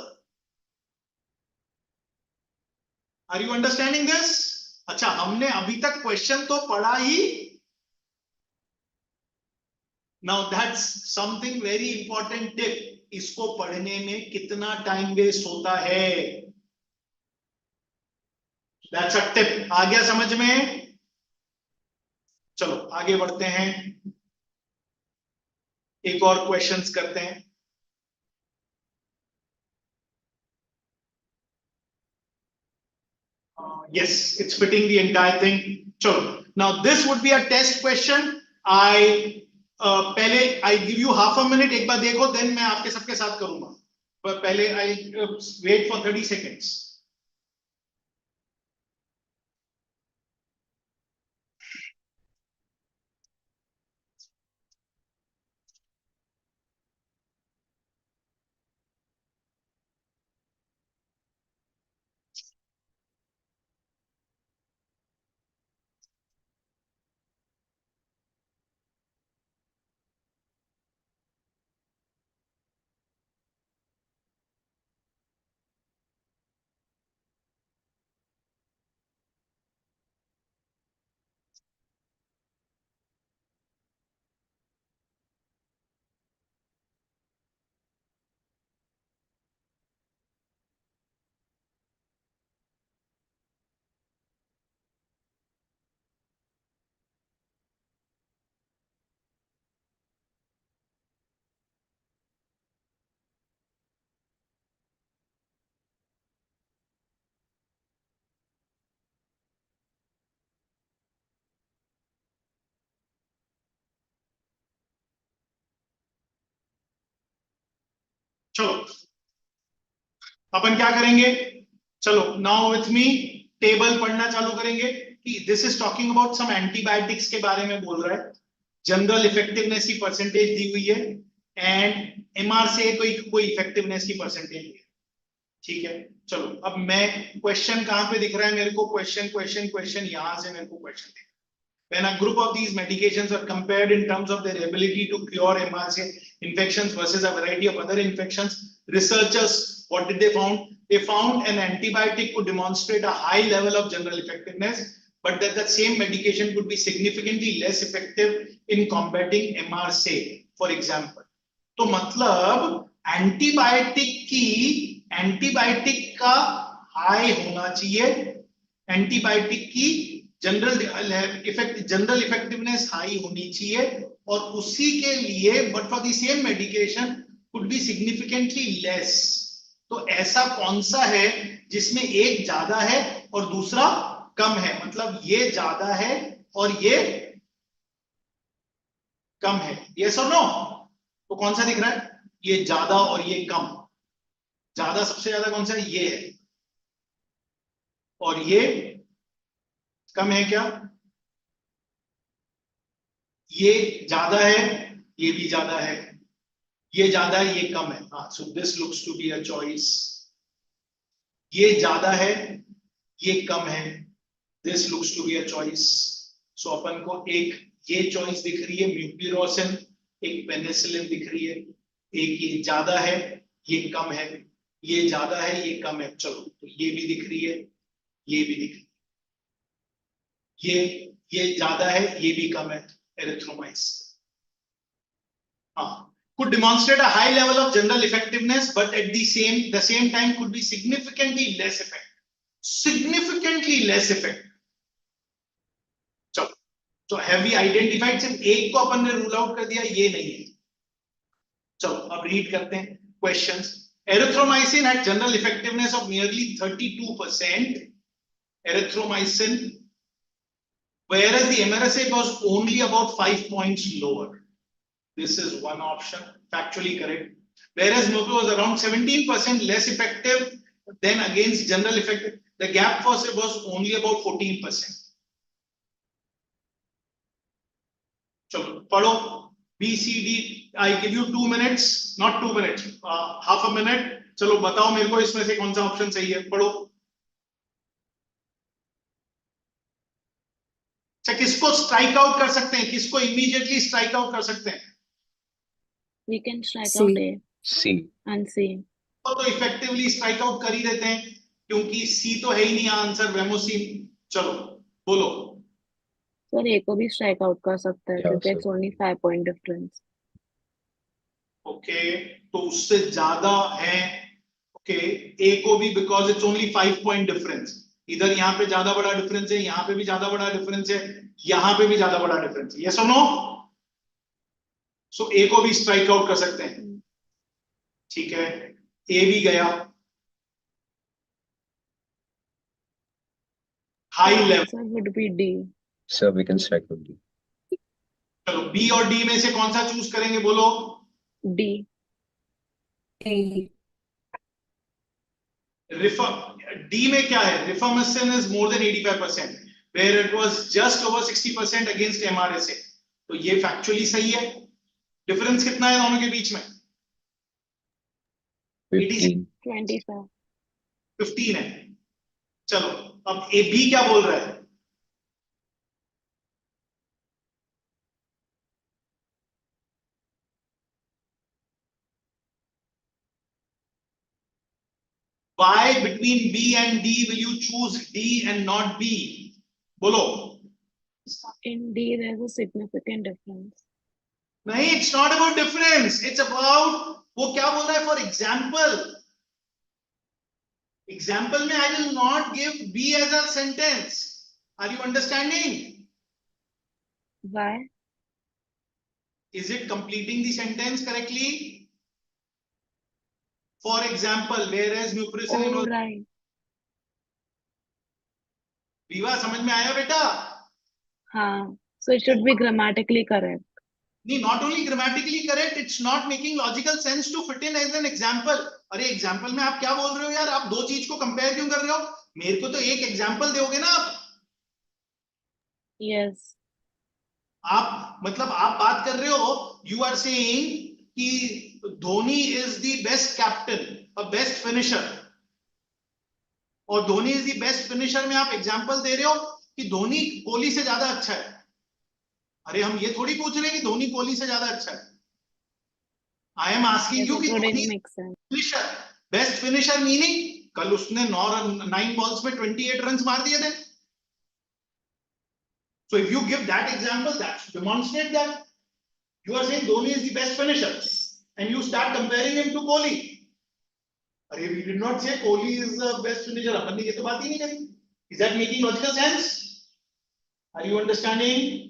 Are you understanding this? अच्छा, हमने अभी तक क्वेश्चन तो पढ़ा ही. Now that's something very important tip. इसको पढ़ने में कितना टाइम वेस्ट होता है? That's a tip. आ गया समझ में? चलो आगे बढ़ते हैं, एक और क्वेश्चंस करते हैं. Yes, it's fitting the entire thing. Chalo. Now this would be a test question. पहले I give you half a minute. एक बार देखो, then मैं आपके सबके साथ करूंगा. पर पहले I wait for 30 seconds. चलो अपन क्या करेंगे, चलो नाउ विथ मी टेबल पढ़ना चालू करेंगे कि this is talking about some antibiotics के बारे में बोल रहा है, जनरल इफेक्टिवनेस की परसेंटेज दी हुई है एंड एमआर से कोई इफेक्टिवनेस की परसेंटेज है। ठीक है, चलो अब मैं क्वेश्चन कहां पे दिख रहा है मेरे को, क्वेश्चन यहां से मेरे को क्वेश्चन दिख रहा है। When a group of these medications are compared in terms of their ability to cure MRSA infections versus a variety of other infections, researchers, what did they found? They found an antibiotic could demonstrate a high level of general effectiveness, but that the same medication could be significantly less effective in combating MRSA, for example. तो मतलब antibiotic का high होना चाहिए, antibiotic की general effectiveness high होनी चाहिए, और उसी के लिए but for the same medication could be significantly less. तो ऐसा कौन सा है जिसमें एक ज्यादा है और दूसरा कम है, मतलब ये ज्यादा है और ये कम है, यस और नो? तो कौन सा दिख रहा है, ये ज्यादा और ये कम। ज्यादा सबसे ज्यादा कौन सा है, ये है, और ये कम है क्या, ये ज्यादा है, ये भी ज्यादा है, ये ज्यादा है, ये कम है। हाँ, so this looks to be a choice. ये ज्यादा है, ये कम है, this looks to be a choice. So अपन को एक ये चॉइस दिख रही है म्यूपिरोसिन, एक पेनिसिलिन दिख रही है, एक ये ज्यादा है, ये कम है, ये ज्यादा है, ये कम है। चलो तो ये भी दिख रही है, ये भी दिख रही है, ये ज्यादा है, ये भी कम है, erythromycin. Could demonstrate a high level of general effectiveness, but at the same time could be significantly less effective. Significantly less effective. चलो, तो have we identified? सिर्फ एक को अपन ने रूल आउट कर दिया, ये नहीं है। चलो अब रीड करते हैं questions. Erythromycin had general effectiveness of nearly 32%. Erythromycin, whereas the MRSA was only about 5 points lower. This is one option, factually correct. Whereas Novo was around 17% less effective than against general effective. The gap was only about 14%. चलो पढ़ो B, C, D. I give you 2 minutes, not 2 minutes, half a minute. चलो बताओ मेरे को इसमें से कौन सा ऑप्शन सही है, पढ़ो। अच्छा, किसको स्ट्राइक आउट कर सकते हैं, किसको इमीडिएटली स्ट्राइक आउट कर सकते हैं? We can strike C. out A C. and C. तो इफेक्टिवली स्ट्राइक आउट कर ही देते हैं, क्योंकि सी तो है ही नहीं आंसर, वेमोसिन। चलो बोलो। सर A को भी strike out कर सकता है Yeah, क्योंकि sir. it's only 5 point difference. Okay, तो उससे ज्यादा है। ओके, ए को भी, because it's only 5 point difference. इधर यहाँ पे ज्यादा बड़ा डिफरेंस है, यहाँ पे भी ज्यादा बड़ा डिफरेंस है, यहाँ पे भी ज्यादा बड़ा डिफरेंस है, यस और नो? सो ए को भी स्ट्राइक आउट कर सकते हैं। ठीक है, ए भी गया, high The level. answer would be D. Sir, we can strike with D. चलो बी और डी में से कौन सा चूज करेंगे, बोलो। D. A. डी में क्या है, rifampicin is more than 85%, where it was just over 60% against MRSA. तो ये फैक्चुअली सही है। डिफरेंस कितना है दोनों के बीच में? 15. 25. 15 है। चलो अब ए बी क्या बोल रहा है? Why between B and D will you choose D and not B? बोलो। In D, there's a significant difference. नहीं, it's not about difference, it's about, वो क्या बोल रहा है, for example, example में I will not give B as a sentence. Are you understanding? Why? Is it completing the sentence correctly? For example, whereas mupricillin Oh, was, right. विवा समझ में आया बेटा? हाँ. So it should be grammatically correct. not only grammatically correct, it's not making logical sense to fit in as an example. अरे example में आप क्या बोल रहे हो यार, आप दो चीज को कंपेयर क्यों कर रहे हो? मेरे को तो एक एग्जाम्पल दोगे ना आप. Yes. आप मतलब आप बात कर रहे हो, यू आर सेइंग कि Dhoni is the best captain, a best finisher, और Dhoni is the best finisher में आप एग्जांपल दे रहे हो कि धोनी कोहली से ज्यादा अच्छा है. अरे हम ये थोड़ी पूछ रहे हैं कि धोनी कोहली से ज्यादा अच्छा है. I am asking Yes, you it कि wouldn't Dhoni make sense. Finisher, best finisher meaning कल उसने 9 बॉल्स में 28 रन मार दिए थे. So if you give that example, that demonstrate that you are saying Dhoni is the best finisher, and you start comparing him to Kohli. अरे we did not say Kohli is the best finisher. अपन ने ये तो बात ही नहीं करी. Is that making logical sense? Are you understanding?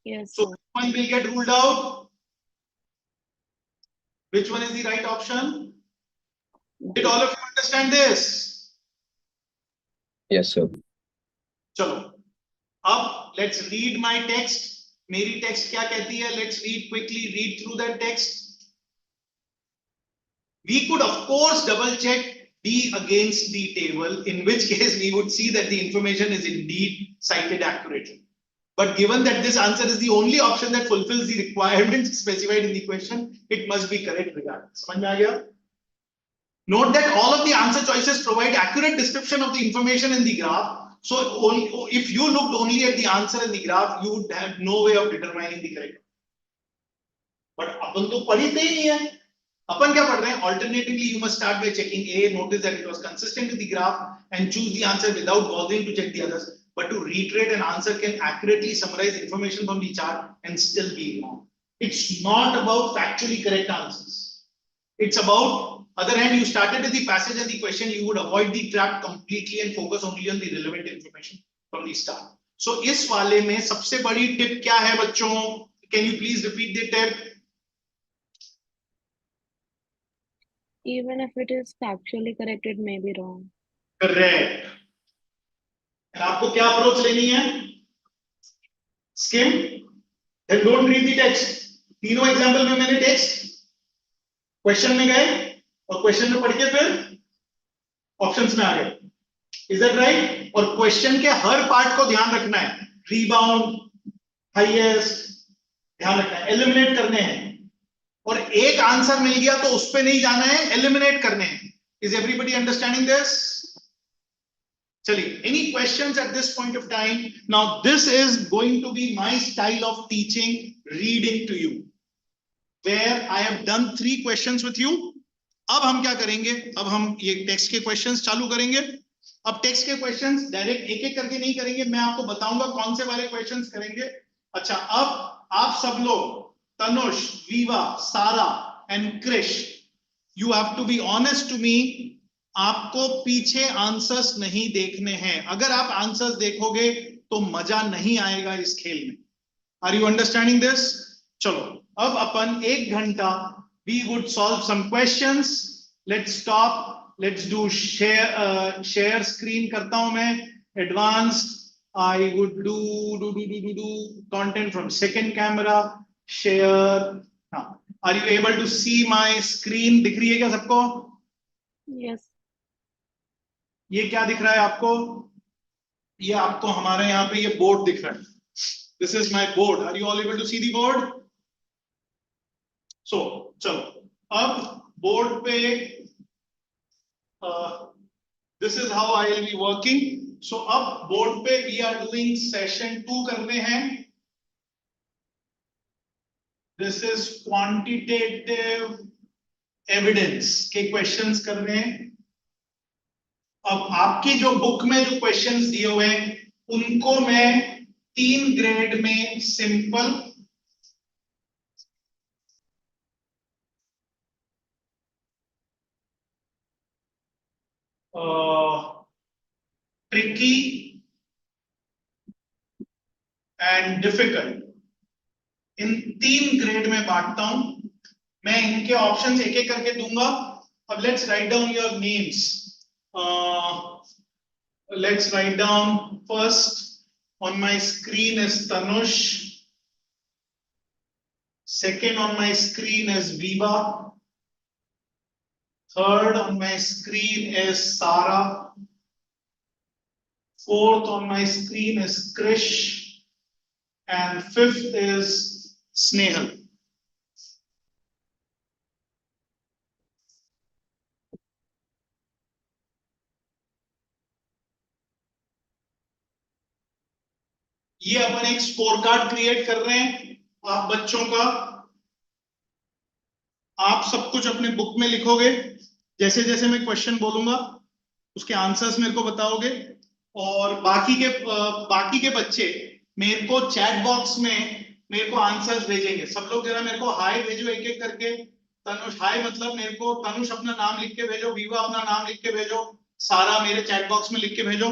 Yes, So sir. one will get ruled out. Which one is the right option? Did all of you understand this? Yes, sir. चलो अब let's read my text. मेरी text क्या कहती है? Let's read quickly, read through that text. We could of course double check D against the table, in which case we would see that the information is indeed cited accurately. But given that this answer is the only option that fulfills the requirements specified in the question, it must be correct regardless. समझ में आ गया? Note that all of the answer choices provide accurate description of the information in the graph. So if you looked only at the answer in the graph, you would have no way of determining the correct. But अपन तो पढ़ते ही नहीं है. अपन क्या पढ़ रहे हैं? Alternatively, you must start by checking A, notice that it was consistent with the graph, and choose the answer without bothering to check the others. But to reiterate an answer can accurately summarize information from the chart and still be wrong. It's not about factually correct answers. It's about, other hand, you started with the passage and the question, you would avoid the trap completely and focus only on the relevant information from the start. So इस वाले में सबसे बड़ी tip क्या है बच्चों? Can you please repeat the tip? Even if it is factually correct, it may be wrong. Correct. आपको क्या अप्रोच लेनी है? Skim, then don't read the text. तीनों एग्जांपल में मैंने टेक्स्ट क्वेश्चन में गए और क्वेश्चन में पढ़ के फिर ऑप्शंस में आ गए. Is that right? और क्वेश्चन के हर पार्ट को ध्यान रखना है. रीबाउंड, हाईएस्ट ध्यान रखना है, एलिमिनेट करने हैं. और एक आंसर मिल गया तो उस पे नहीं जाना है, एलिमिनेट करने हैं. Is everybody understanding this? चलिए, any questions at this point of time? Now this is going to be my style of teaching, reading to you, where I have done 3 questions with you. अब हम क्या करेंगे? अब हम ये text के questions चालू करेंगे. अब टेक्स्ट के क्वेश्चंस डायरेक्ट एक एक करके नहीं करेंगे, मैं आपको बताऊंगा कौन से वाले क्वेश्चंस करेंगे. अच्छा, अब आप सब लोग, Tanush, Viva, Sara and Krish, you have to be honest to me. आपको पीछे आंसर्स नहीं देखने हैं. अगर आप आंसर्स देखोगे तो मजा नहीं आएगा इस खेल में. Are you understanding this? चलो, अब अपन 1 घंटा we would solve some questions. Let's stop. Let's do share screen करता हूं मैं. Advanced. I would do content from second camera. Share. हाँ. Are you able to see my screen? दिख रही है क्या सबको? Yes. ये क्या दिख रहा है आपको? ये आपको हमारे यहाँ पे ये बोर्ड दिख रहा है. This is my board. Are you all able to see the board? So, चलो, अब बोर्ड पे this is how I will be working. So अब बोर्ड पे we are doing session 2 करने हैं. This is quantitative evidence के questions करने हैं. अब आपकी जो बुक में जो क्वेश्चंस दिए हुए हैं उनको मैं 3 ग्रेड में simple, tricky and difficult, in 3 grade में बांटता हूं. मैं इनके ऑप्शंस एक एक करके दूंगा. अब let's write down your names. Let's write down first on my screen is Tanush, Second on my screen is Viva. Third on my screen is Sara. Fourth on my screen is Krish. And fifth is Snehal. ये अपन एक score card create कर रहे हैं आप बच्चों का। आप सब कुछ अपने बुक में लिखोगे, जैसे जैसे मैं क्वेश्चन बोलूंगा उसके आंसर्स मेरे को बताओगे, और बाकी के बच्चे मेरे को चैट बॉक्स में मेरे को आंसर्स भेजेंगे। सब लोग जरा मेरे को हाय भेजो एक एक करके। तनुष हाय मतलब मेरे को तनुष अपना नाम लिख के भेजो, वीवा अपना नाम लिख के भेजो, सारा मेरे चैट बॉक्स में लिख के भेजो।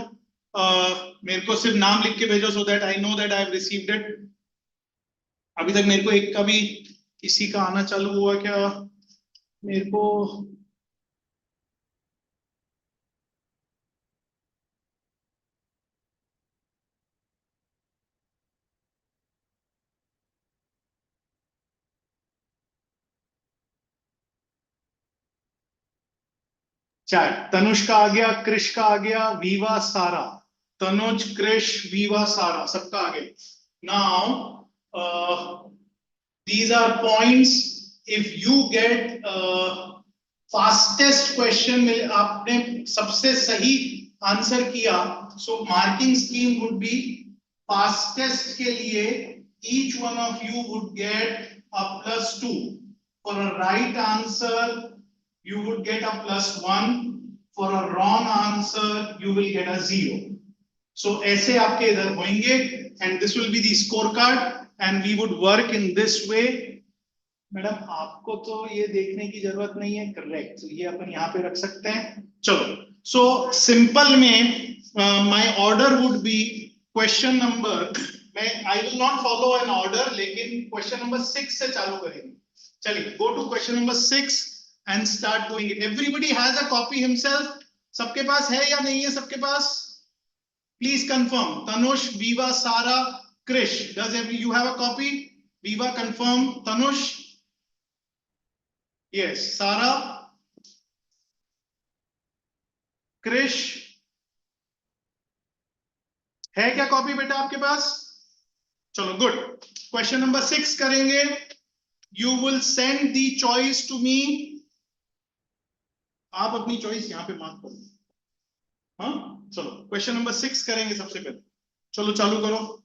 मेरे को सिर्फ नाम लिख के भेजो so that I know that I have received it. अभी तक मेरे को एक का भी किसी का आना चालू हुआ क्या मेरे को? चैट तनुष का आ गया, कृष का आ गया, वीवा सारा, तनुज कृष वीवा सारा सबका आ गया। Now these are points. If you get fastest question में आपने सबसे सही आंसर किया, so marking scheme would be fastest के लिए each one of you would get a +2. For a right answer you would get a +1. For a wrong answer you will get a 0. So ऐसे आपके इधर होंगे and this will be the scorecard and we would work in this way. Madam आपको तो ये देखने की जरूरत नहीं है, करेक्ट, तो ये अपन यहाँ पे रख सकते हैं। चलो, सो सिंपल में my order would be question number, मैं I will not follow an order, लेकिन क्वेश्चन नंबर 6 से चालू करेंगे। चलिए go to question number 6 and start doing it. Everybody has a copy himself? सबके पास है या नहीं है सबके पास? Please confirm. Tanush, Viva, Sara, Krish, does you have a copy? Viva confirm, Tanush yes, Sara, Krish है क्या कॉपी बेटा आपके पास? चलो गुड। क्वेश्चन नंबर 6 करेंगे। You will send the choice to me. आप अपनी चॉइस यहां पे मार्क करो। हाँ चलो क्वेश्चन नंबर 6 करेंगे सबसे पहले। चलो चालू करो।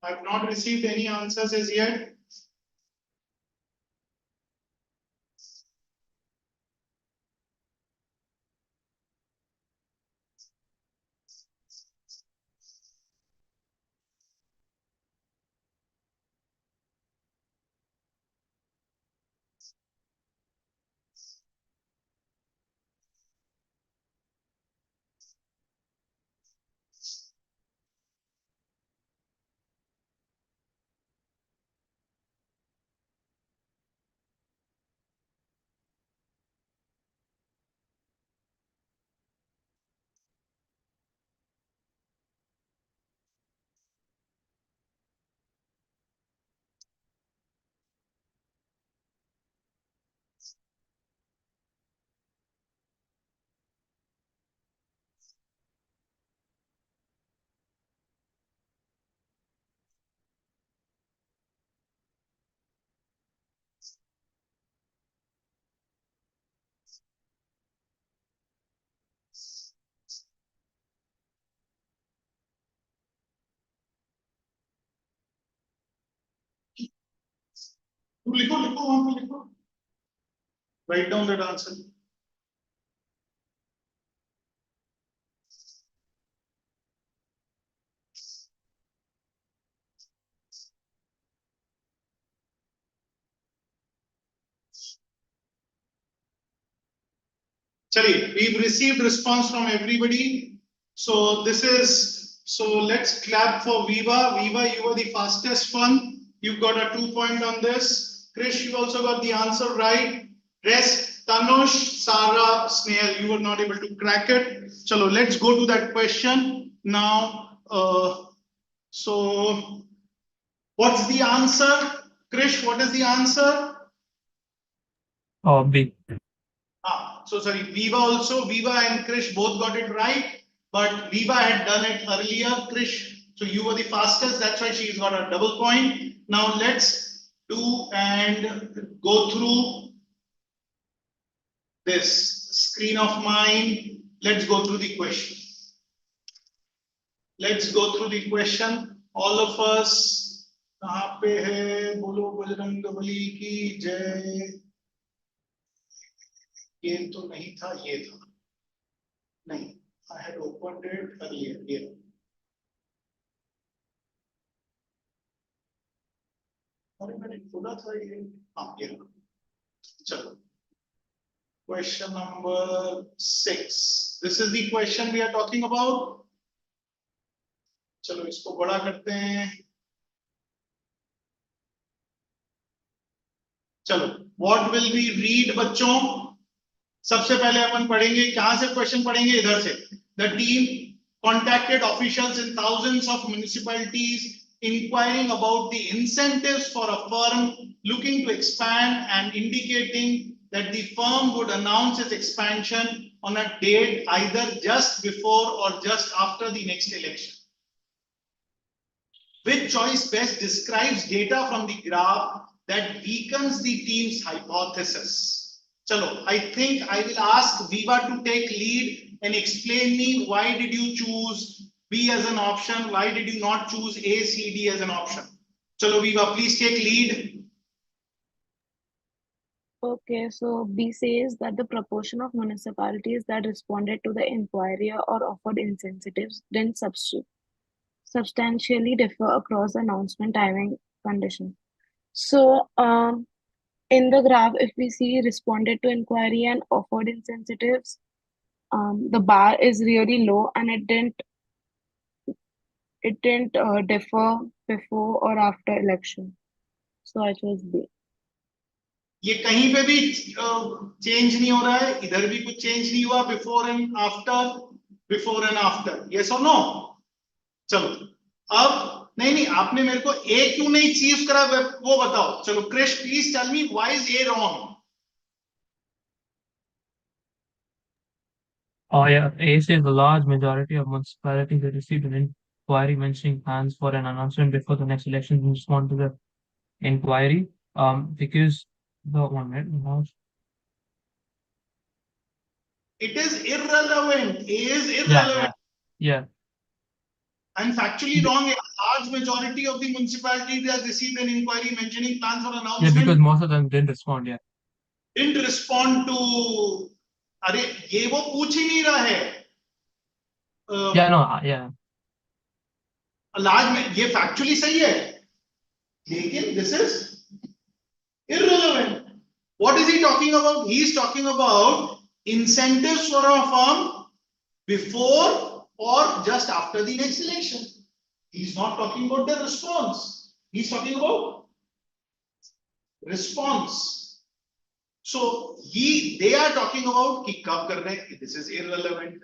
I have not received any answers as yet. लिखो लिखो वहां पे लिखो. Write down that answer. Chali, we've received response from everybody. So this is, so let's clap for Viva. Viva, you were the fastest one. You got a 2 point on this. Krish, you also got the answer right. Rest, Tanush, Sarah, Snail, you were not able to crack it. Chalo, let's go to that question. Now, so what's the answer? Krish, what is the answer? B. So sorry, Viva also, Viva and Krish both got it right, but Viva had done it earlier, Krish. So you were the fastest, that's why she's got a double point. Now let's do and go through this screen of mine. Let's go through the question. Let's go through the question. All of us, kahan pe hai? Bolo bajrang bali ki jai. ये तो नहीं था, ये था नहीं. I had opened it earlier here. अरे मैंने खोला था ये. हाँ ये. चलो. Question number 6. This is the question we are talking about. चलो इसको बड़ा करते हैं. चलो. What will we read बच्चों? सबसे पहले अपन पढ़ेंगे, कहां से क्वेश्चन पढ़ेंगे? इधर से. The team contacted officials in thousands of municipalities inquiring about the incentives for a firm looking to expand and indicating that the firm would announce its expansion on a date either just before or just after the next election. Which choice best describes data from the graph that weakens the team's hypothesis? Chalo, I think I will ask Viva to take lead and explain me why did you choose B as an option? Why did you not choose A, C, D as an option? Chalo, Viva, please take lead. Okay, so B says that the proportion of municipalities that responded to the inquiry or offered incentives didn't substantially differ across the announcement timing condition. So, in the graph, if we see responded to inquiry and offered incentives, the bar is really low and it didn't differ before or after election. So I chose B. ये कहीं पे भी change नहीं हो रहा है, इधर भी कुछ चेंज नहीं हुआ बिफोर एंड आफ्टर, यस और नो. चलो अब नहीं आपने मेरे को ए क्यों नहीं चीज करा वो बताओ. चलो Krish, please tell me why is A wrong. Oh yeah, A says the large majority of municipalities that received an inquiry mentioning plans for an announcement before the next election in respond to the inquiry. Because the one minute. It is irrelevant. A is irrelevant. Yeah. And factually wrong. A large majority of the municipalities that received an inquiry mentioning plans for announcement. Yeah, because most of them didn't respond. Yeah. Didn't respond to. अरे ये वो पूछ ही नहीं रहा है. Yeah, no, yeah. Large में ये factually सही है, लेकिन this is irrelevant. What is he talking about? He is talking about incentives for a firm before or just after the next election. He's not talking about the response. He's talking about response. So they are talking about कि कब कर रहे हैं. This is irrelevant.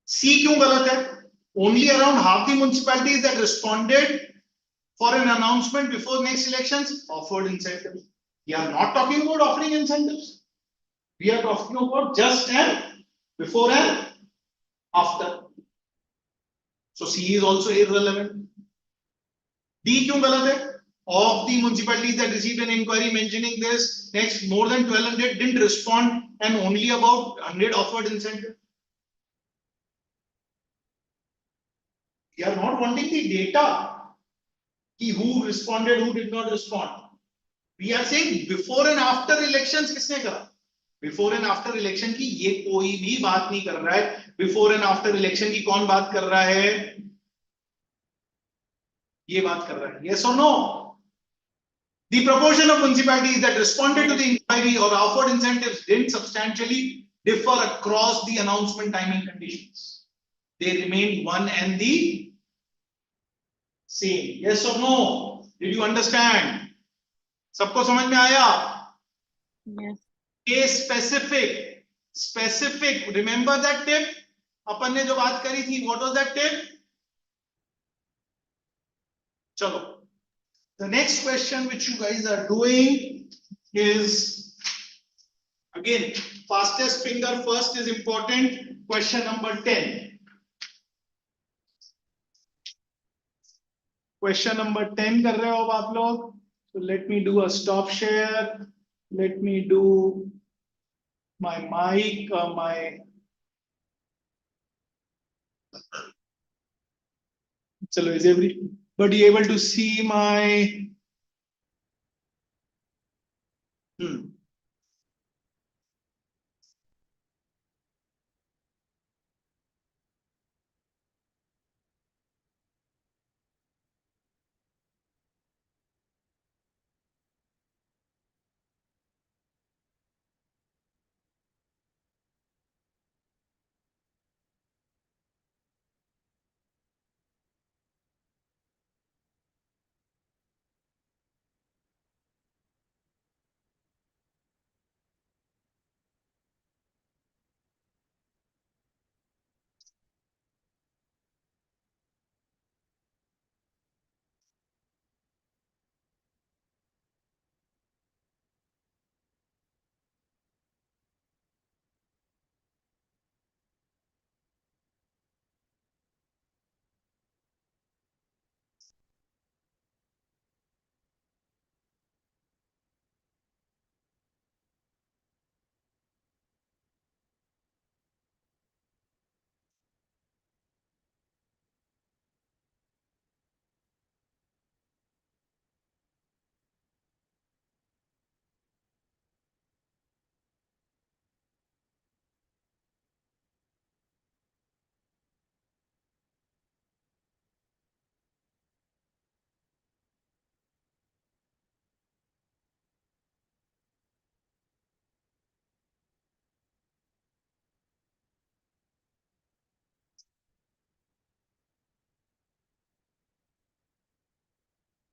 C क्यों गलत है? Only around half the municipalities that responded for an announcement before next elections offered incentives. We are not talking about offering incentives. We are talking about just and before and after. So C is also irrelevant. D क्यों गलत है? Of the municipalities that received an inquiry mentioning this, next more than 1200 didn't respond and only about 100 offered incentive. We are not wanting the data. Who responded, who did not respond. We are saying before and after elections किसने करा? Before and after election की ये कोई भी बात नहीं कर रहा है. Before and after election की कौन बात कर रहा है? ये बात कर रहा है. Yes or no? The proportion of municipalities that responded to the inquiry or offered incentives didn't substantially differ across the announcement timing conditions. They remained one and the same. Yes or no? Did you understand? सबको समझ में आया? Yes. Case specific. Specific. Remember that tip? अपन ने जो बात करी थी, what was that tip? चलो. The next question which you guys are doing is, again, fastest finger first is important. Question number 10. Question number 10 कर रहे हो अब आप लोग? So let me do a stop share. Let me do my mic, Chalo, is everybody able to see my?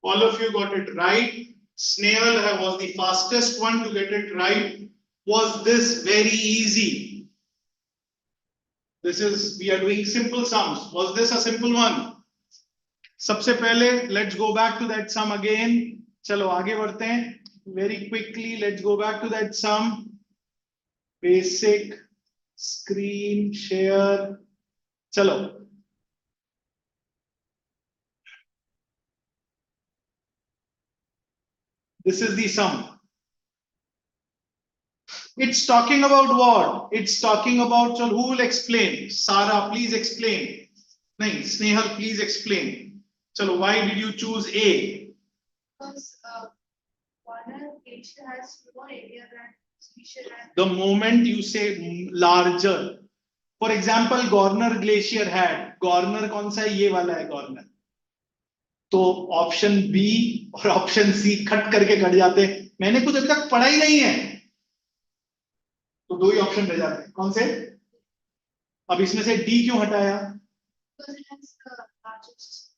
All of you got it right. Snehal was the fastest one to get it right. Was this very easy? This is, we are doing simple sums. Was this a simple one? सबसे पहले, let's go back to that sum again. चलो आगे बढ़ते हैं. Very quickly, let's go back to that sum. Basic, screen, share. चलो. This is the sum. It's talking about what? It's talking about, so who will explain? Sara, please explain. Nahin, Snehal, please explain. Chalo, why did you choose A? Because corner Asia has more area than Asia has. The moment you say larger, for example, Gorner Glacier had, Gorner कौन सा है? ये वाला है Gorner. तो option B और option C cut करके cut जाते हैं. मैंने कुछ अभी तक पढ़ा ही नहीं है, तो दो ही ऑप्शन रह जाते हैं. कौन से? अब इसमें से डी क्यों हटाया? Because it has the largest.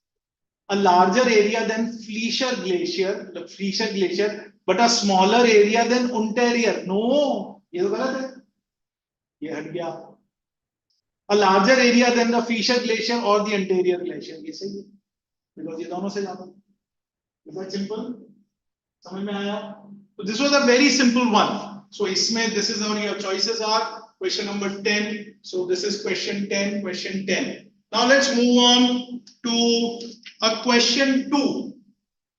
A larger area than Fleischer Glacier, the Fleischer Glacier, but a smaller area than Ontario. No, ये तो गलत है. ये हट गया. A larger area than the Fleischer Glacier or the Ontario Glacier. ये सही है. Because ये दोनों से ज्यादा. Is that simple? समझ में आया? So this was a very simple one. So इसमें this is how your choices are. Question number 10. So this is question 10. Question 10. Now let's move on to a question 2.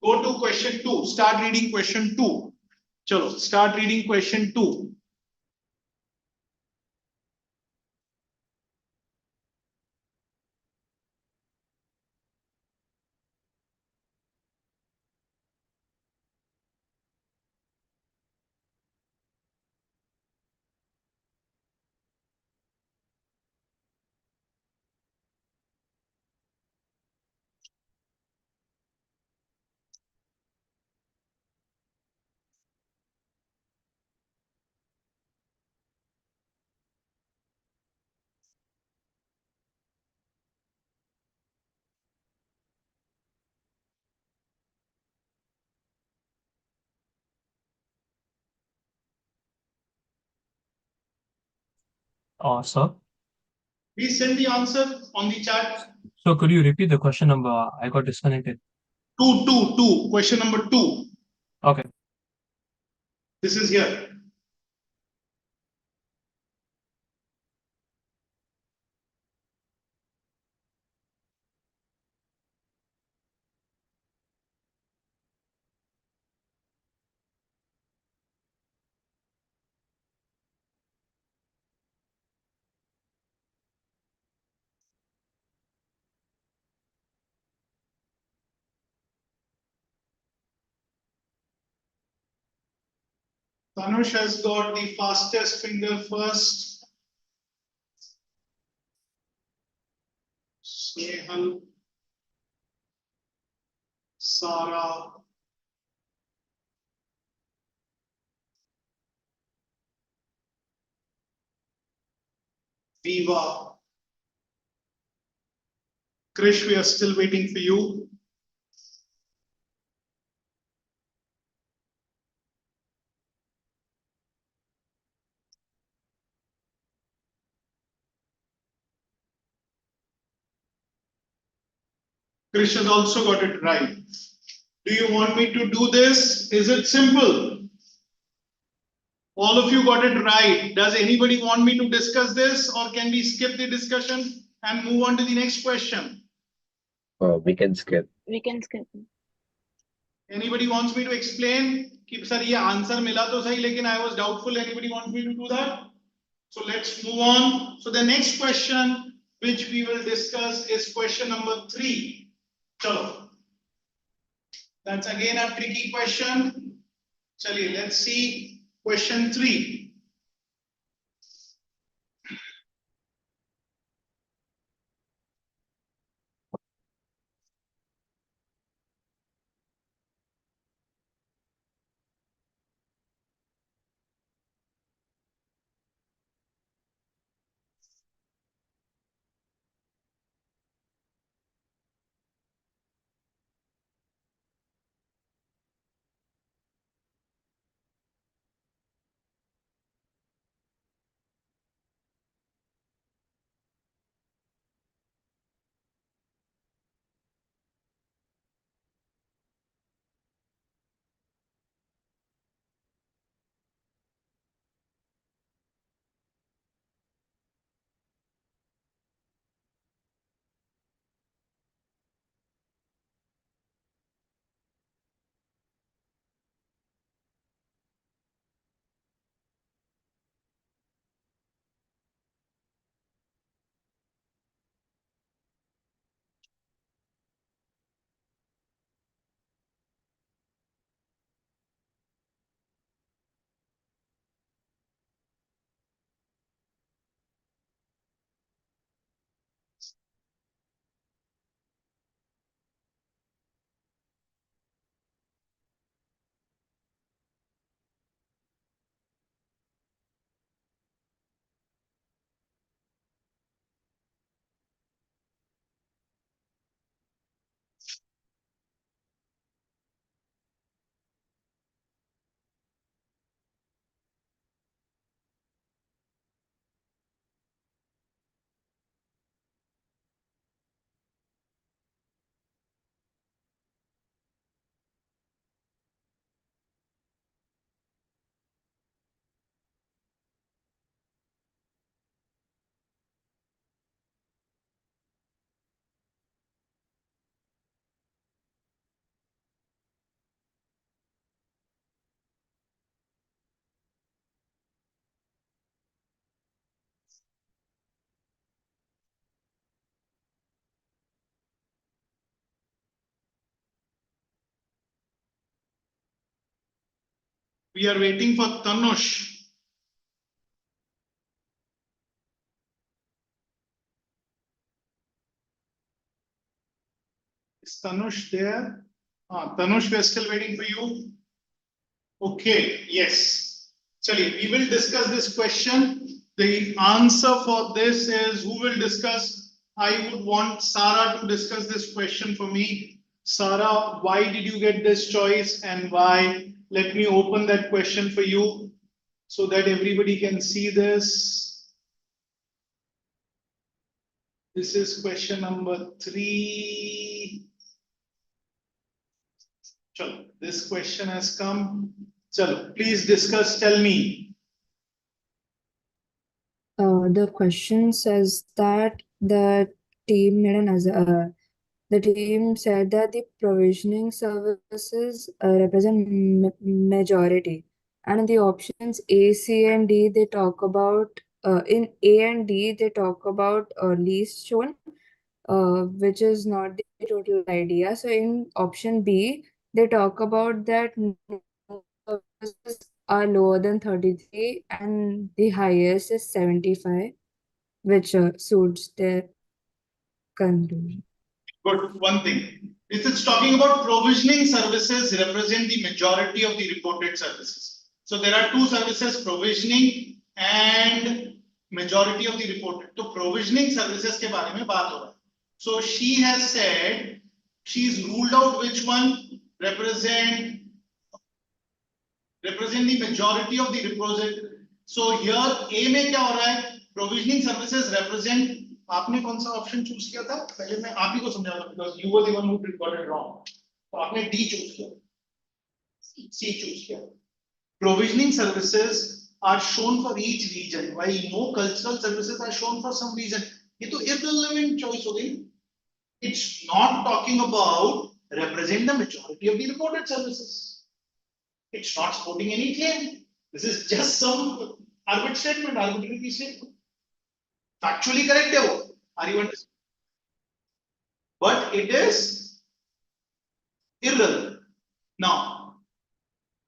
Go to question 2. Start reading question 2. Chalo, start reading question 2. Sir. Please send the answer on the chat. So could you repeat the question number? I got disconnected. Two. Question number 2. Okay. This is here. Tanush has got the fastest finger first. Snehal, Sara, Viva. Krish, we are still waiting for you. Krish has also got it right. Do you want me to do this? Is it simple? All of you got it right. Does anybody want me to discuss this, or can we skip the discussion and move on to the next question? We can skip. We can skip. Anybody wants me to explain? Keep sir, ye answer mila to sahi, lekin I was doubtful. Anybody wants me to do that? So let's move on. So the next question which we will discuss is question number 3. Chalo. That's again a tricky question. Chaliye, let's see question 3. We are waiting for Tanush. Is Tanush there? Tanush, we are still waiting for you. Okay, yes. Chaliye, we will discuss this question. The answer for this is, who will discuss? I would want Sara to discuss this question for me. Sara, why did you get this choice and why? Let me open that question for you so that everybody can see this. This is question number 3. Chalo, this question has come. Chalo, please discuss, tell me. The question says that the team said that the provisioning services represent majority, and in the options A, C, and D, they talk about in A and D they talk about least shown, which is not the total idea. So in option B, they talk about that services are lower than 33 and the highest is 75, which suits their conclusion. Good, one thing. This is talking about provisioning services represent the majority of the reported services. So there are two services, provisioning and majority of the reported. So provisioning services के बारे में बात हो रहा है. So she has said she's ruled out which one represent the majority of the reported. So here A में क्या हो रहा है? Provisioning services represent. आपने कौन सा ऑप्शन चूज किया था? पहले मैं आप ही को समझा रहा हूं because you were the one who got it wrong. तो आपने D चूज किया, C चूज किया. Provisioning services are shown for each region, while no cultural services are shown for some region. ये तो irrelevant choice हो गई. It's not talking about represent the majority of the reported services. It's not supporting any claim. This is just some arbitrary statement. Factually correct है वो. Are you understanding? But it is irrelevant. Now,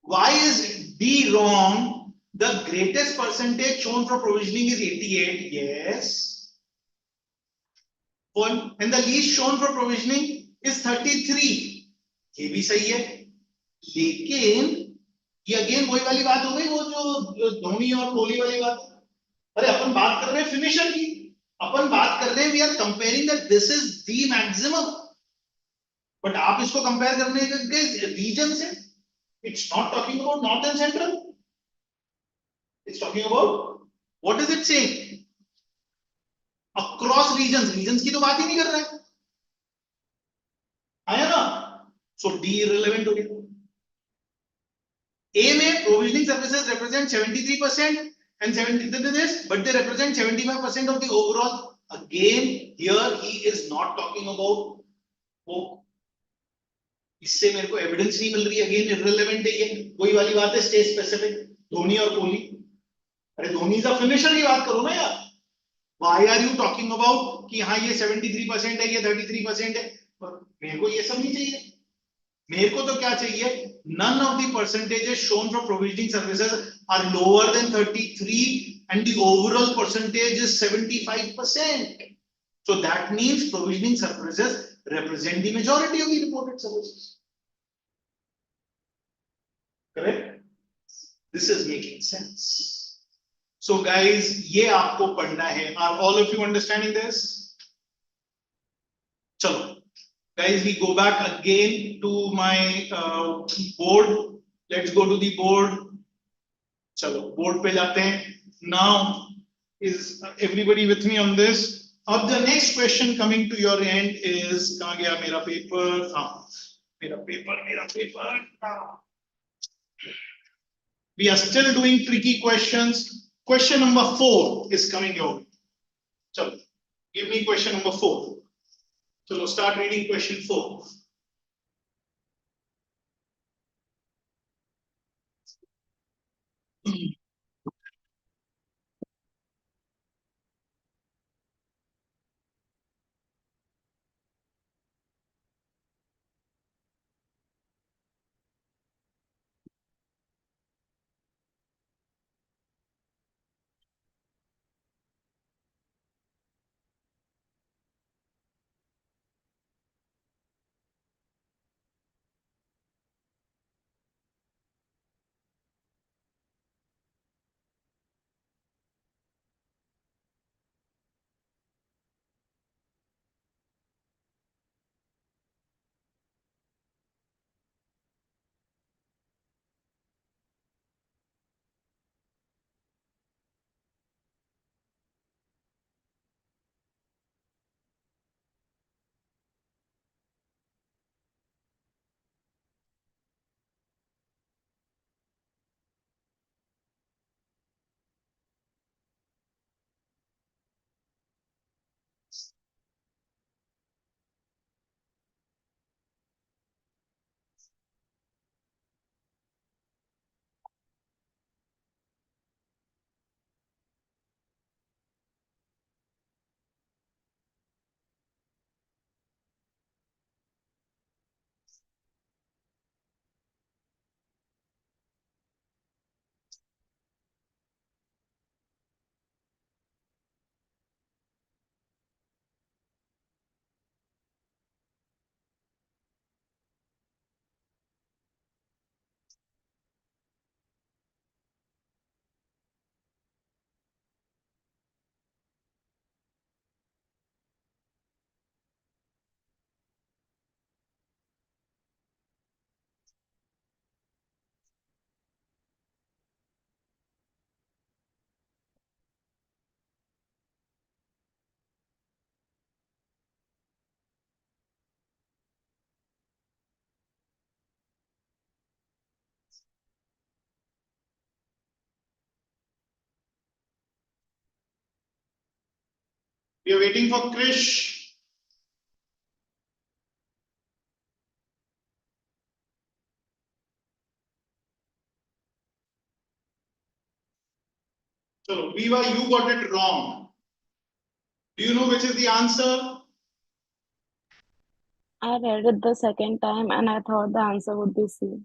why is D wrong? The greatest percentage shown for provisioning is 88. Yes. One, and the least shown for provisioning is 33. ये भी सही है. लेकिन ये again वही वाली बात हो गई, वो जो धोनी और कोहली वाली बात. अरे अपन बात कर रहे हैं फिनिशर की. अपन बात कर रहे हैं, we are comparing that this is the maximum. But आप इसको कंपेयर करने के रीजन से. It's not talking about north and central. It's talking about what is it saying across regions. Regions की तो बात ही नहीं कर रहा है. आया ना? सो डी इररिलेवेंट हो गया. A में provisioning services represent 73% and 70 this, but they represent 75% of the overall. Again, here he is not talking about. Oh, इससे मेरे को एविडेंस नहीं मिल रही. अगेन irrelevant है ये. वही वाली बात है, स्टे स्पेसिफिक. धोनी और कोहली. अरे धोनी इज अ फिनिशर की बात करो ना यार. Why are you talking about कि हाँ ये 73% है, ये 33% है. मेरे को ये सब नहीं चाहिए. मेरे को तो क्या चाहिए? None of the percentages shown for provisioning services are lower than 33 and the overall percentage is 75%. So that means provisioning services represent the majority of the reported services. Correct? This is making sense. So guys, ये आपको पढ़ना है. Are all of you understanding this? चलो. Guys, we go back again to my board. Let's go to the board. चलो board पे जाते हैं. Now, is everybody with me on this? अब the next question coming to your end is, कहाँ गया मेरा paper? हाँ, मेरा paper. हाँ. We are still doing tricky questions. Question number 4 is coming your way. चलो, give me question number 4. So start reading question 4. We are waiting for Krish. So, Viva, you got it wrong. Do you know which is the answer? I read it the second time and I thought the answer would be C.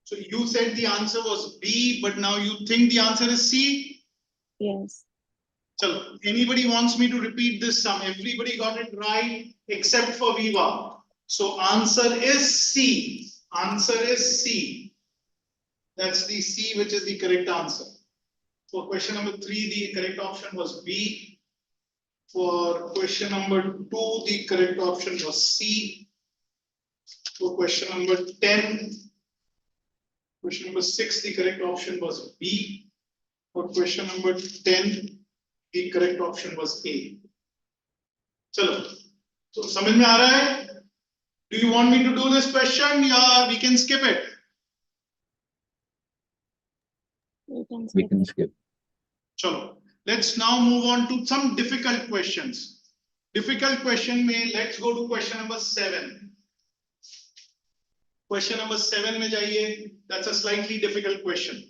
So you said the answer was B, but now you think the answer is C? Yes. So anybody wants me to repeat this sum? Everybody got it right except for Viva. So answer is C. Answer is C. That's the C, which is the correct answer. For question number 3, the correct option was B. For question number 2, the correct option was C. For question number 10, question number 6, the correct option was B. For question number 10, the correct option was A. Chalo. So, समझ में आ रहा है? Do you want me to do this question? Yeah, we can skip it. You can We skip can it. skip. Chalo. Let's now move on to some difficult questions. Difficult question में let's go to question number 7. Question number 7 में जाइए. That's a slightly difficult question.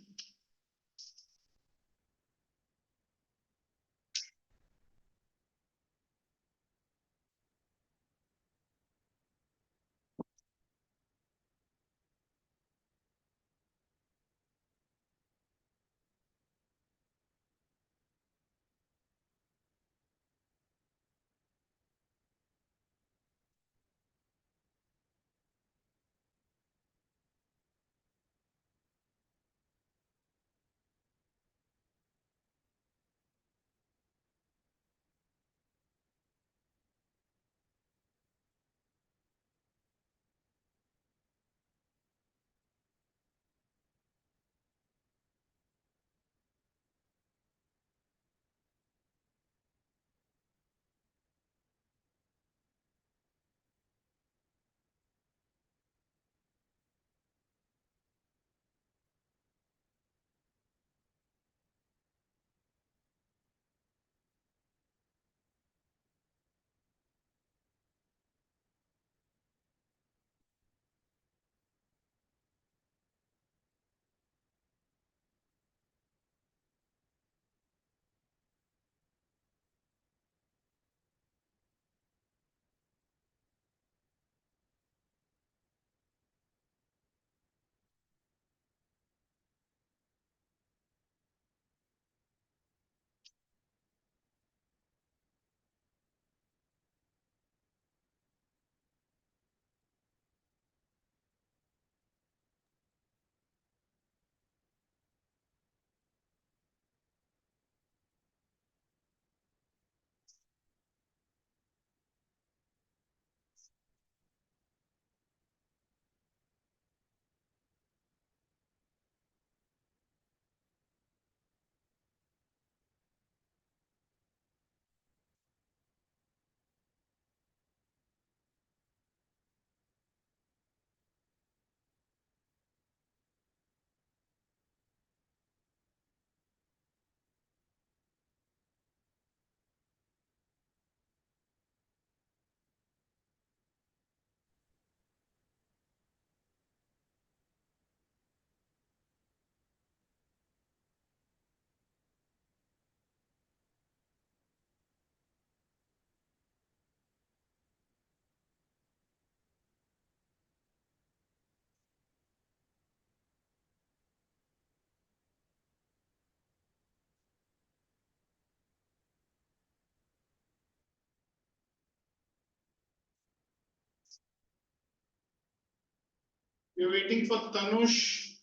We're waiting for Tanush.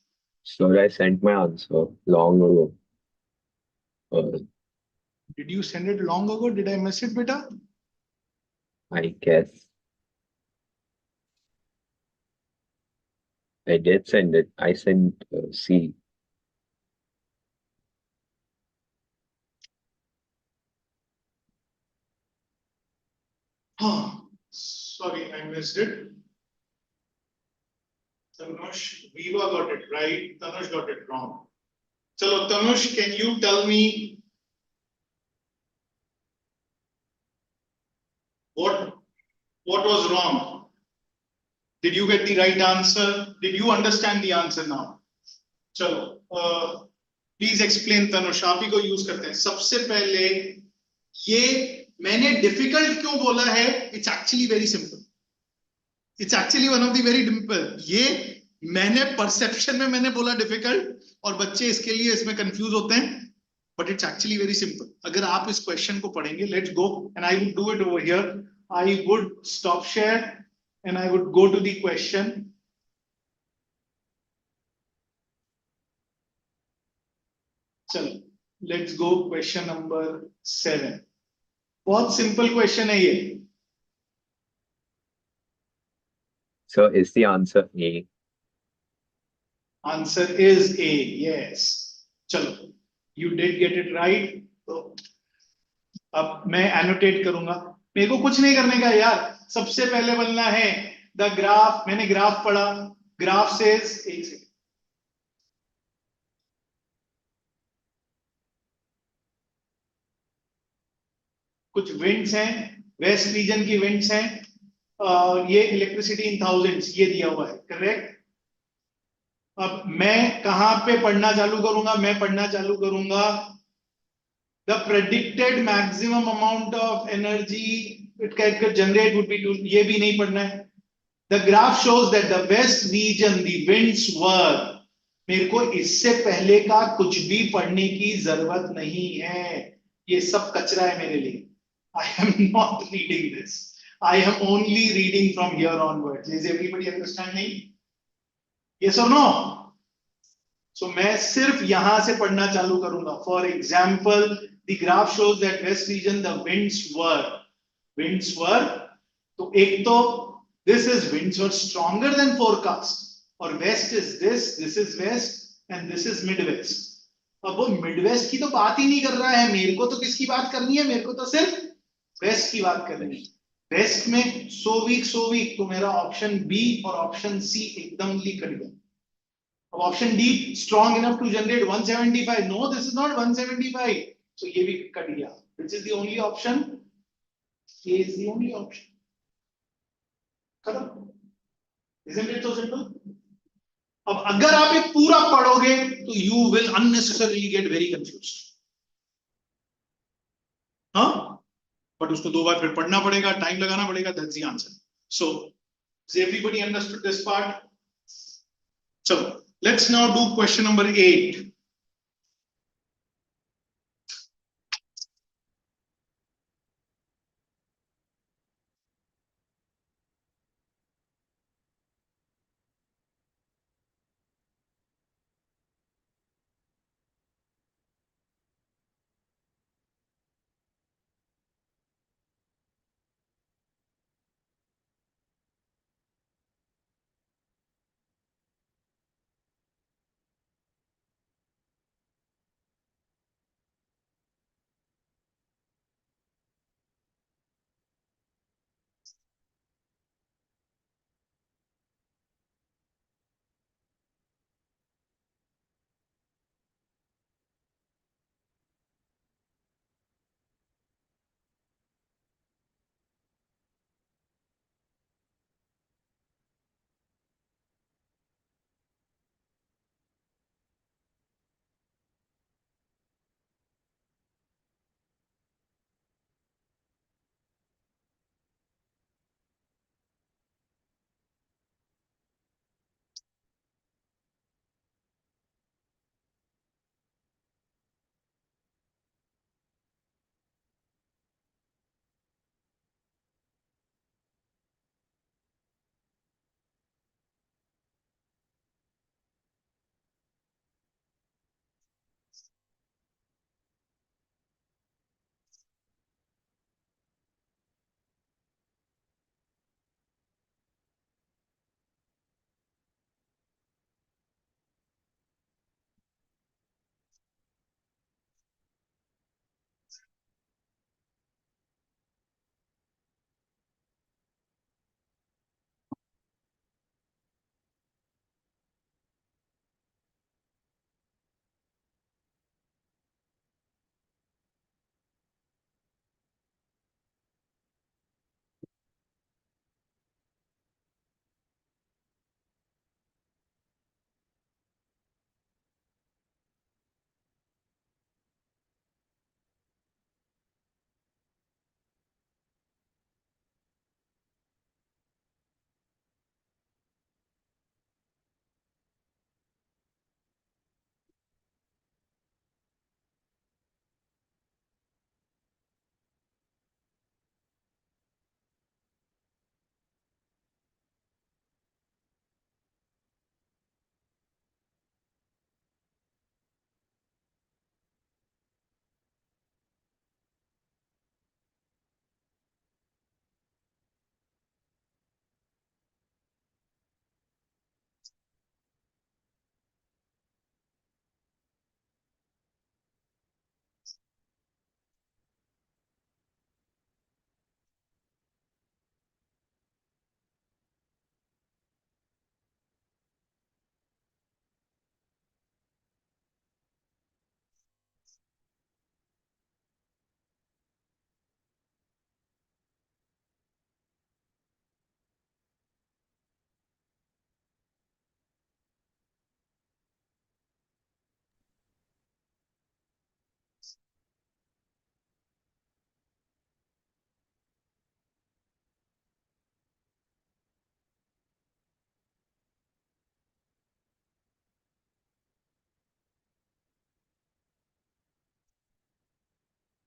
So I sent my answer long ago. Did you send it long ago? Did I miss it, beta? I guess I did send it. I sent C. Oh, sorry, I missed it. Tanush, Viva got it right. Tanush got it wrong. Chalo, Tanush, can you tell me What was wrong? Did you get the right answer? Did you understand the answer now? चलो, please explain. Tanush आप ही को use करते हैं सबसे पहले। ये मैंने difficult क्यों बोला है? It's actually very simple. It's actually one of the very Dimple. ये मैंने परसेप्शन में मैंने बोला डिफिकल्ट, और बच्चे इसके लिए इसमें कंफ्यूज होते हैं, but it's actually very simple. अगर आप इस क्वेश्चन को पढ़ेंगे, let's go and I would do it over here. I would stop share and I would go to the question. चलो, लेट्स गो क्वेश्चन नंबर 7। बहुत simple question है ये। So is the answer A? Answer is A, yes. चलो, you did get it right. तो अब मैं annotate करूंगा। मेरे को कुछ नहीं करने का यार, सबसे पहले बनना है द ग्राफ। मैंने ग्राफ पढ़ा। ग्राफ सेज, एक सेकंड, कुछ विंड्स हैं, वेस्ट रीजन की विंड्स हैं, ये इलेक्ट्रिसिटी इन थाउजेंड्स ये दिया हुआ है, करेक्ट। अब मैं कहां पे पढ़ना चालू करूंगा? मैं पढ़ना चालू करूंगा the predicted maximum amount of energy it can generate would be to, ये भी नहीं पढ़ना है। The graph shows that the west region the winds were, मेरे को इससे पहले का कुछ भी पढ़ने की जरूरत नहीं है, ये सब कचरा है मेरे लिए। I am not reading this. I am only reading from here onwards. Is everybody understanding? Yes or no? So मैं सिर्फ यहां से पढ़ना चालू करूंगा। For example, the graph shows that west region the winds were, तो एक तो this is winds were stronger than forecast, और west is this is west and this is mid west. अब वो मिड वेस्ट की तो बात ही नहीं कर रहा है, मेरे को तो किसकी बात करनी है? मेरे को तो सिर्फ वेस्ट की बात करनी है। वेस्ट में सो वीक, तो मेरा ऑप्शन बी और ऑप्शन सी एकदम कट गया। Option D, strong enough to generate 175. No, this is not 175. So ये भी कट गया. Which is the only option? A is the only option. खत्म. Isn't it so simple? अब अगर आप एक पूरा पढ़ोगे तो you will unnecessarily get very confused. हाँ? But उसको 2 बार फिर पढ़ना पड़ेगा, टाइम लगाना पड़ेगा. That's the answer. So, has everybody understood this part? So, let's now do question number 8.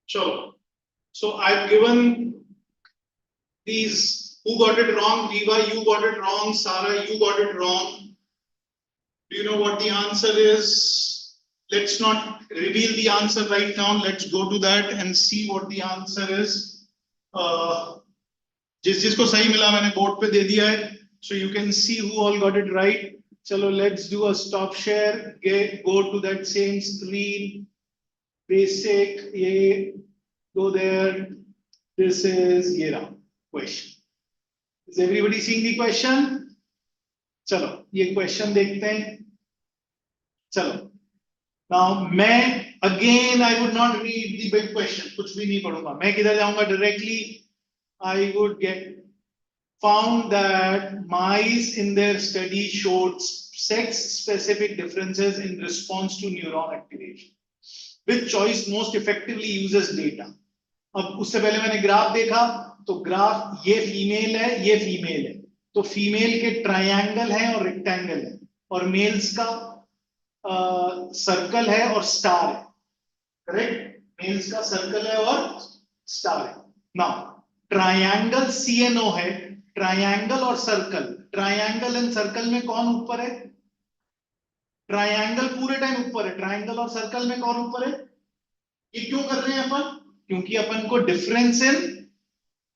Chalo. So I've given these. Who got it wrong? Viva, you got it wrong. Sara, you got it wrong. Do you know what the answer is? Let's not reveal the answer right now. Let's go to that and see what the answer is. जिसको सही मिला मैंने board पे दे दिया है. So you can see who all got it right. Chalo, let's do a stop share. Go to that same screen. Basic. Go there. This is question. Is everybody seeing the question? चलो ये question देखते हैं. चलो now मैं again I would not read the big question. कुछ भी नहीं पढ़ूंगा. मैं किधर जाऊंगा directly? I would get found that mice in their study showed sex-specific differences in response to neuron activation. Which choice most effectively uses data? अब उससे पहले मैंने ग्राफ देखा तो ग्राफ ये फीमेल है ये फीमेल है तो फीमेल के ट्रायंगल है और रेक्टेंगल है और मेल्स का सर्कल है और स्टार है. करेक्ट. मेल्स का सर्कल है और स्टार है. नाउ ट्रायंगल CNO है. ट्रायंगल और सर्कल. ट्रायंगल एंड सर्कल में कौन ऊपर है? ट्रायंगल पूरे टाइम ऊपर है. ट्रायंगल और सर्कल में कौन ऊपर है? ये क्यों कर रहे हैं अपन? क्योंकि अपन को difference in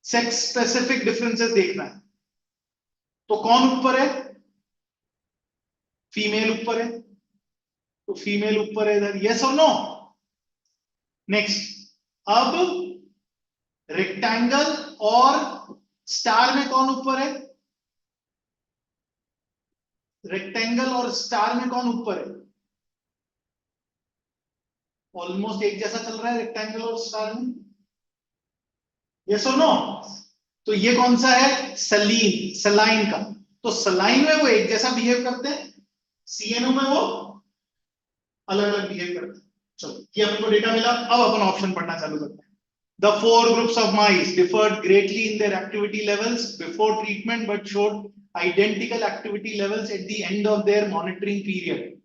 sex specific differences देखना है. तो कौन ऊपर है? फीमेल ऊपर है. तो फीमेल ऊपर है इधर. यस और नो? नेक्स्ट. अब रेक्टेंगल और स्टार में कौन ऊपर है? रेक्टेंगल और स्टार में कौन ऊपर है? ऑलमोस्ट एक जैसा चल रहा है रेक्टेंगल और स्टार में. यस और नो? तो ये कौन सा है? सलाइन का. तो सलाइन में वो एक जैसा बिहेव करते हैं. CNO में वो अलग अलग बिहेव करते हैं. चलो ये हमको डेटा मिला. अब अपन ऑप्शन पढ़ना चालू करते हैं. The 4 groups of mice differed greatly in their activity levels before treatment but showed identical activity levels at the end of their monitoring period.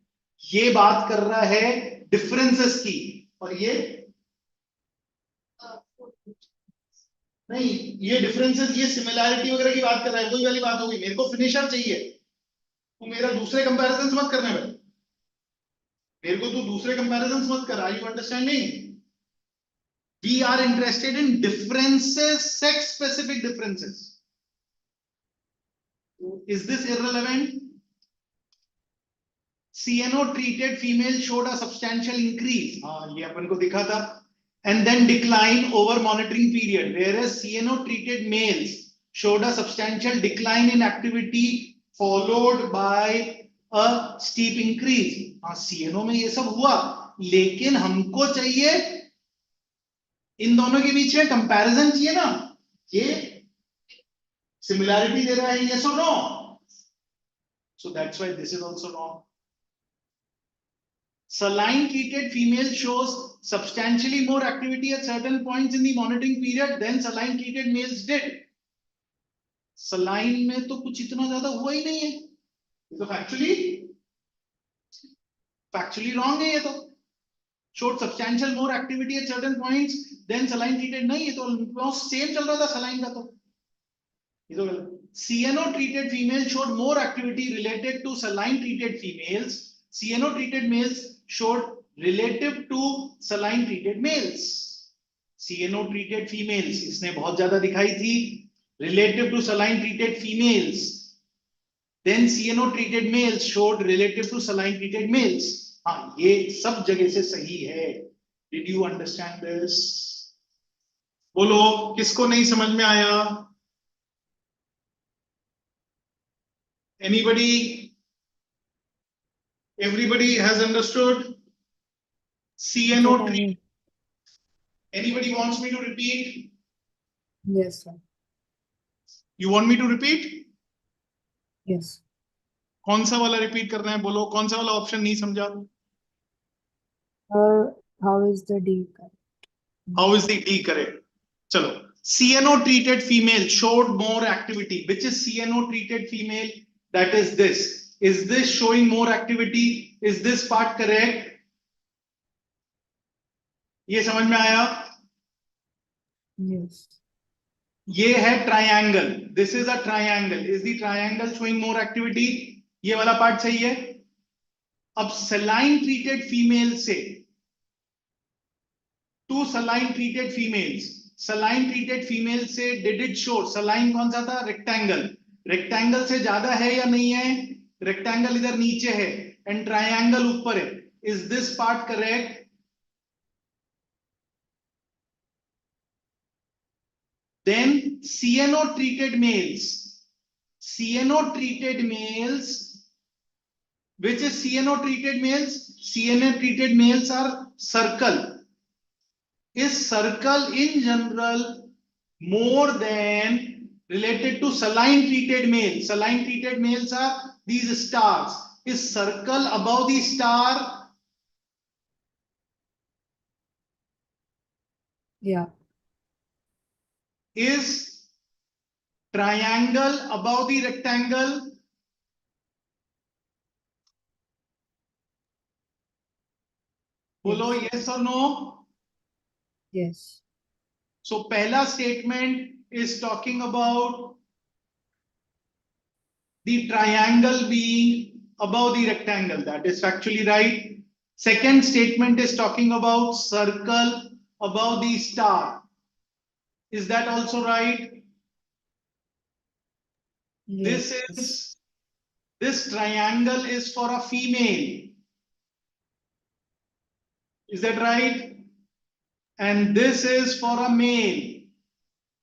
ये बात कर रहा है डिफरेंसेस की और ये नहीं. ये डिफरेंसेस ये सिमिलैरिटी वगैरह की बात कर रहा है. वही वाली बात होगी. मेरे को फिनिशर चाहिए. तो मेरा दूसरे कंपैरिजंस मत करने में. मेरे को तू दूसरे कंपैरिजंस मत कर. Are you understanding? We are interested in differences, sex-specific differences. Is this irrelevant? CNO-treated female showed a substantial increase. ये अपन को दिखा था. And then decline over monitoring period. Whereas CNO-treated males showed a substantial decline in activity followed by a steep increase. CNO में ये सब हुआ, लेकिन हमको चाहिए इन दोनों के बीच में कंपैरिजन चाहिए ना. ये सिमिलैरिटी दे रहा है. यस और no? So that's why this is also wrong. Saline treated female shows substantially more activity at certain points in the monitoring period than saline treated males did. Saline में तो कुछ इतना ज्यादा हुआ ही नहीं है. ये तो factually wrong है. ये तो showed substantial more activity at certain points then saline treated. नहीं, ये तो almost same चल रहा था saline का. तो ये तो CNO treated females showed more activity related to saline treated females. CNO treated males showed relative to saline treated males. CNO treated females इसने बहुत ज्यादा दिखाई थी. Relative to saline treated females. Then CNO treated males showed relative to saline treated males. हाँ, ये सब जगह से सही है. Did you understand this? बोलो किसको नहीं समझ में आया? Anybody? Everybody has understood? CNO treat. Anybody wants me to repeat? Yes, sir. You want me to repeat? Yes. कौन सा वाला रिपीट करना है? बोलो कौन सा वाला ऑप्शन नहीं समझा? How is the D correct? How is the D correct? चलो. CNO treated female showed more activity. Which is CNO treated female? That is this. Is this showing more activity? Is this part correct? ये समझ में आया? Yes. ये है triangle, this is a triangle, is the triangle showing more activity? ये वाला part सही है। अब सलाइन ट्रीटेड फीमेल से to saline treated females, saline treated female से डिड इट शो, सलाइन कौन सा था? रेक्टेंगल, रेक्टेंगल से ज्यादा है या नहीं है? रेक्टेंगल इधर नीचे है एंड ट्रायंगल ऊपर है। Is this part correct? Then CNO treated males, CNO treated males, which is CNO treated males? CNO treated males are circle. Is circle in general more than related to saline treated males? Saline treated males are these stars. Is circle above the star? Yeah. Is triangle above the rectangle? बोलो Yes. yes or no? Yes. So pehla statement is talking about the triangle being above the rectangle. That is factually right. Second statement is talking about circle above the star. Is that also right? Yes. This triangle is for a female. Is that right? And this is for a male.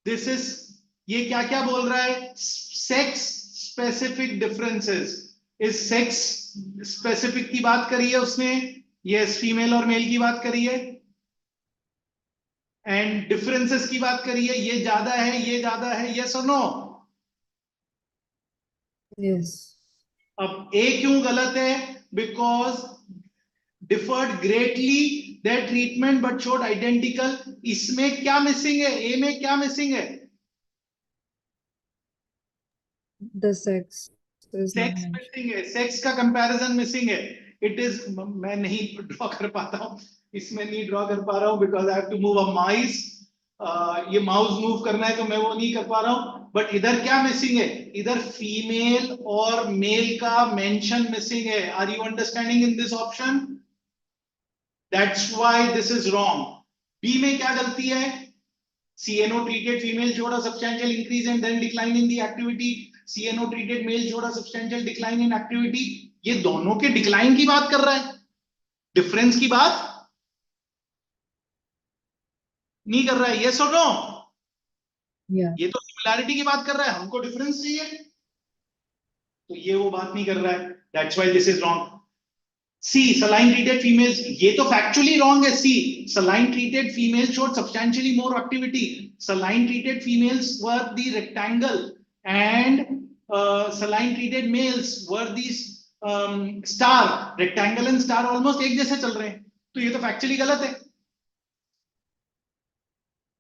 This is, ये क्या क्या बोल रहा है? Sex specific differences. इस sex specific की बात करी है उसने, यस फीमेल और मेल की बात करी है, एंड डिफरेंसेस की बात करी है, ये ज्यादा है ये ज्यादा है, यस और नो? Yes. अब ए क्यों गलत है? Because differed greatly their treatment but showed identical. इसमें क्या मिसिंग है? ए में क्या मिसिंग है? The sex is not sex mentioned. Missing है, सेक्स का कंपैरिजन मिसिंग है। इट इज, मैं नहीं ड्रॉ कर पाता हूं, इसमें नहीं ड्रॉ कर पा रहा हूं because I have to move a mouse. ये माउस मूव करना है तो मैं वो नहीं कर पा रहा हूं। बट इधर क्या मिसिंग है? इधर फीमेल और मेल का मेंशन मिसिंग है। Are you understanding in this option? That's why this is wrong. B में क्या गलती है? CNO treated female showed a substantial increase and then decline in the activity. CNO treated male showed a substantial decline in activity. ये दोनों के decline की बात कर रहा है, डिफरेंस की बात नहीं कर रहा है। यस और नो? Yeah. ये तो सिमिलैरिटी की बात कर रहा है, हमको डिफरेंस चाहिए, तो ये वो बात नहीं कर रहा है। That's why this is wrong. C saline treated females, ये तो factually wrong है। सी saline treated females showed substantially more activity. Saline treated females were the rectangle and saline treated males were these star. Rectangle and star almost एक जैसे चल रहे हैं, तो ये तो factually गलत है।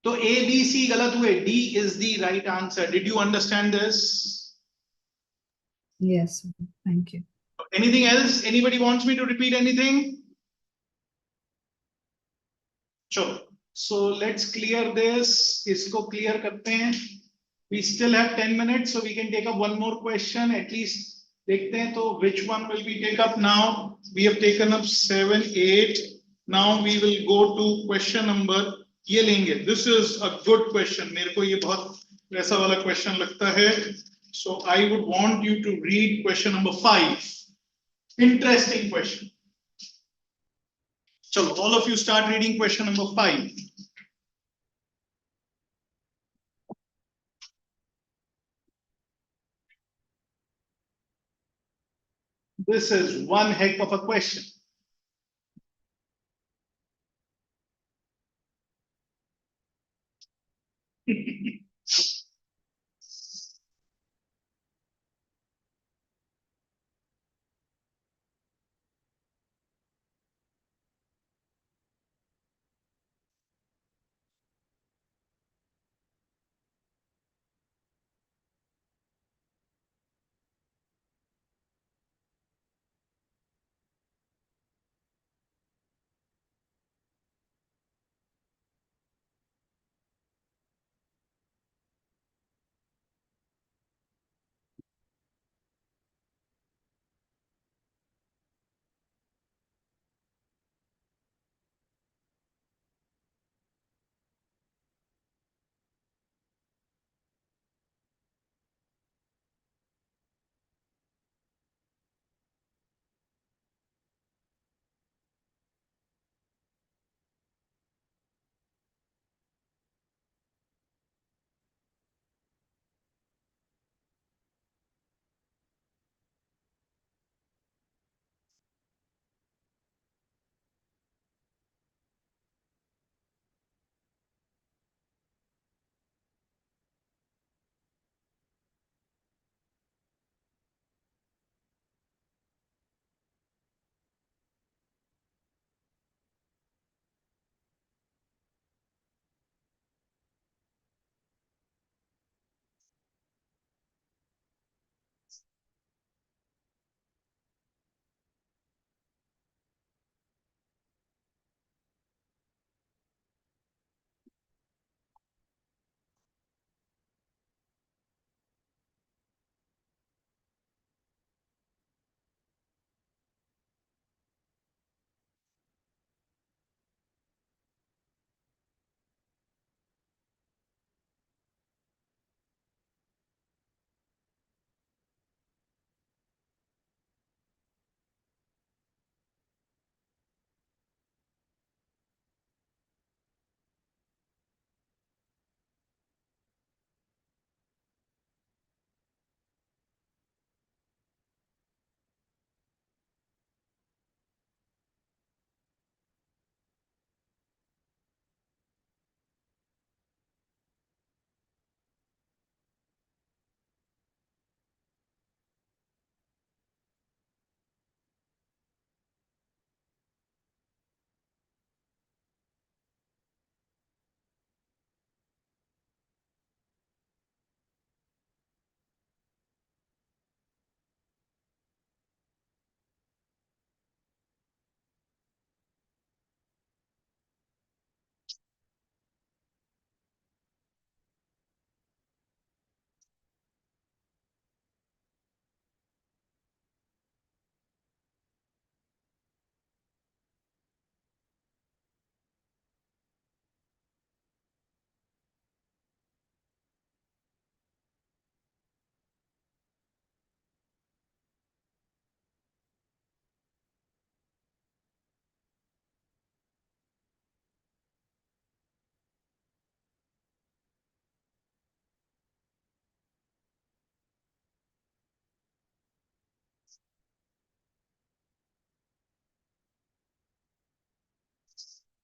तो A B C गलत हुए, D is the right answer. Did you understand this? Yes. Thank you. Anything else? Anybody wants me to repeat anything? Sure. So let's clear this. इसको clear करते हैं. We still have 10 minutes, so we can take up one more question at least. देखते हैं तो which one will we take up now? We have taken up 7, 8. Now we will go to question number. ये लेंगे. This is a good question. मेरे को ये बहुत वैसा वाला question लगता है. So I would want you to read question number 5. Interesting question. So all of you start reading question number 5. This is one heck of a question.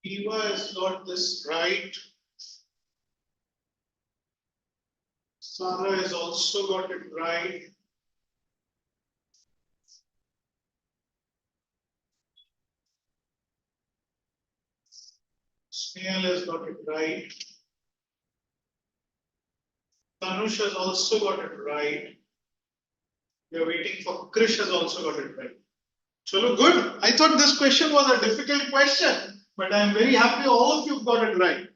Eva has got this right. Sarah has also got it right. Snehal has got it right. Tanush has also got it right. We are waiting for Krish has also got it right. Chalo, good. I thought this question was a difficult question, but I'm very happy all of you got it right.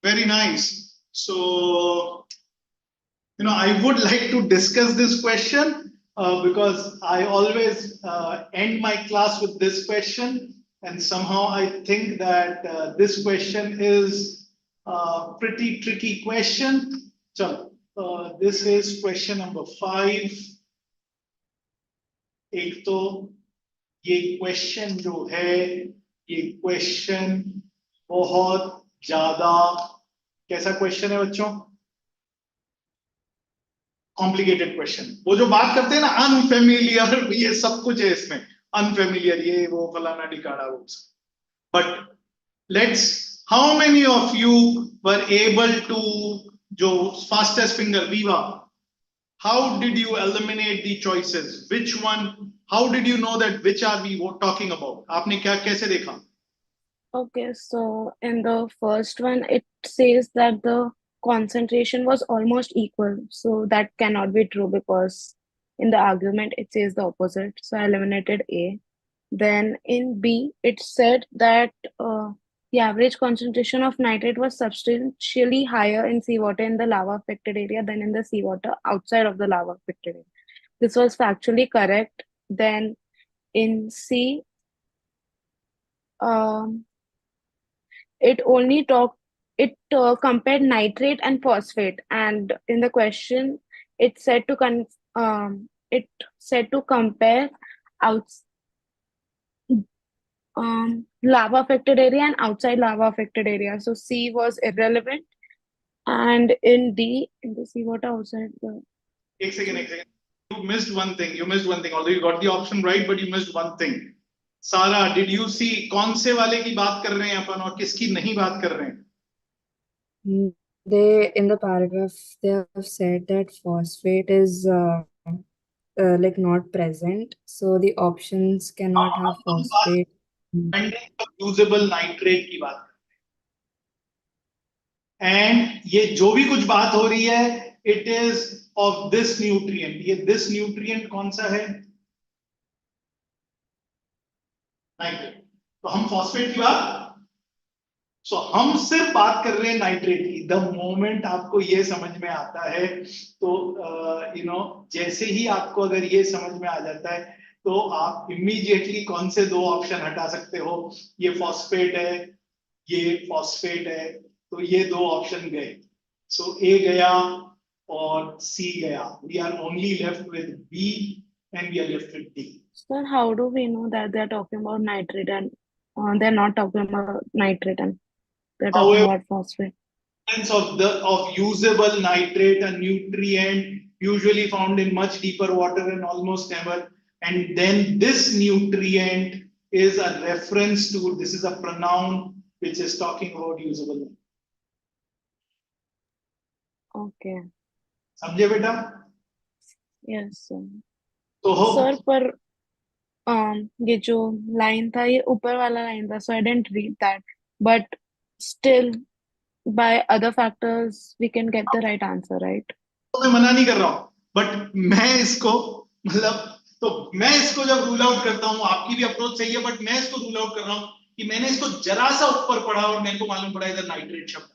Very nice. So, I would like to discuss this question because I always end my class with this question. And somehow I think that this question is a pretty tricky question. So, this is question number 5. एक तो ये question जो है ये question बहुत ज्यादा कैसा question है बच्चों कॉम्प्लिकेटेड क्वेश्चन वो जो बात करते हैं ना अनफेमिलियर ये सब कुछ है इसमें अनफेमिलियर ये वो फलाना ढिकाड़ा वो but let's how many of you were able to जो fastest finger Viva how did you eliminate the choices which one how did you know that which are we talking about आपने क्या कैसे देखा Okay, so in the first one, it says that the concentration was almost equal. So that cannot be true because in the argument it says the opposite. So I eliminated A. Then in B, it said that the average concentration of nitrate was substantially higher in seawater in the lava affected area than in the seawater outside of the lava affected area. This was factually correct. Then in C, um, it only talked it compared nitrate and phosphate, and in the question it said to compare out lava affected area and outside lava affected area. So C was irrelevant, and in D, in the seawater outside the एक second you missed one thing although you got the option right but you missed one thing Sara did you see कौन से वाले की बात कर रहे हैं अपन और किसकी नहीं बात कर रहे हैं They, in the paragraph, they have said that phosphate is like not present, so the options cannot have phosphate. Usable nitrate की बात एंड ये जो भी कुछ बात हो रही है it is of this nutrient ये दिस न्यूट्रिएंट कौन सा है नाइट्रेट तो हम फॉस्फेट की बात सो हम सिर्फ बात कर रहे हैं नाइट्रेट की द मोमेंट आपको ये समझ में आता है तो जैसे ही आपको अगर ये समझ में आ जाता है तो आप इमीडिएटली कौन से दो ऑप्शन हटा सकते हो ये फॉस्फेट है ये फॉस्फेट है तो ये दो ऑप्शन गए सो ए गया और सी गया we are only left with B and we are left with D Sir, how do we know that they're talking about nitrate and they're not talking about nitrate and they're talking However, about phosphate? of usable nitrate, a nutrient usually found in much deeper water and almost never. And then this nutrient is a reference to this is a pronoun which is talking about usable. Okay. समझे बेटा? Yes, sir. तो Sir, पर ये जो line था ये ऊपर वाला लाइन था, so I didn't read that. But still, by other factors, we can get the right answer, right? तो मैं मना नहीं कर रहा हूँ, बट मैं इसको मतलब तो मैं इसको जब रूल आउट करता हूँ आपकी भी अप्रोच सही है बट मैं इसको रूल आउट कर रहा हूँ कि मैंने इसको जरा सा ऊपर पढ़ा और मेरे को मालूम पड़ा इधर नाइट्रेट शब्द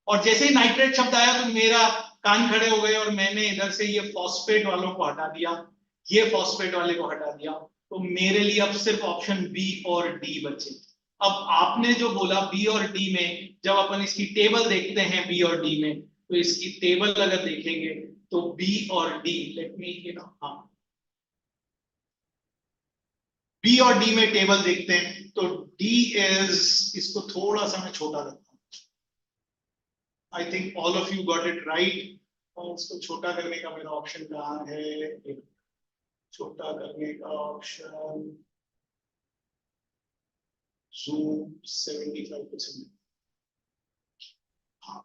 और जैसे ही नाइट्रेट शब्द आया तो मेरा कान खड़े हो गए और मैंने इधर से ये फॉस्फेट वालों को हटा दिया ये फॉस्फेट वाले को हटा दिया तो मेरे लिए अब सिर्फ ऑप्शन बी और डी बचे अब आपने जो बोला बी और डी में जब अपन इसकी टेबल देखते हैं बी और डी में तो इसकी टेबल अगर देखेंगे तो बी और डी लेट मी हाँ बी और डी में टेबल देखते हैं तो डी इज इसको थोड़ा सा मैं छोटा रखता हूं I think all of you got it right और इसको छोटा करने का मेरा ऑप्शन कहाँ है छोटा करने का ऑप्शन Zoom 75%. हाँ,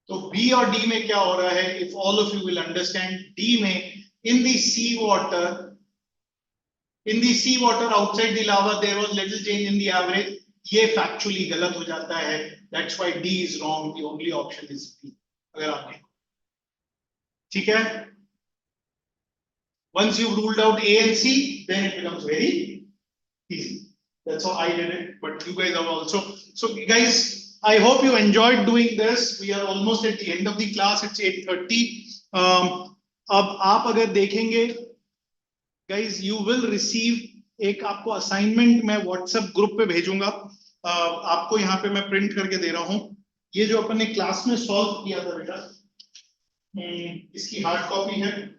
तो B और D में क्या हो रहा है? If all of you will understand, D में in the sea water outside the lava there was little change in the average. ये factually गलत हो जाता है. That's why D is wrong. The only option is B. अगर आप देखो, ठीक है? Once you've ruled out A and C, then it becomes very easy. That's how I did it, but you guys have also. So guys, I hope you enjoyed doing this. We are almost at the end of the class. It's 8:30. अब आप अगर देखेंगे, guys, you will receive एक आपको assignment मैं WhatsApp group पे भेजूंगा. आपको यहाँ पे मैं print करके दे रहा हूँ. ये जो अपन ने क्लास में solve किया था बेटा, इसकी hard copy है.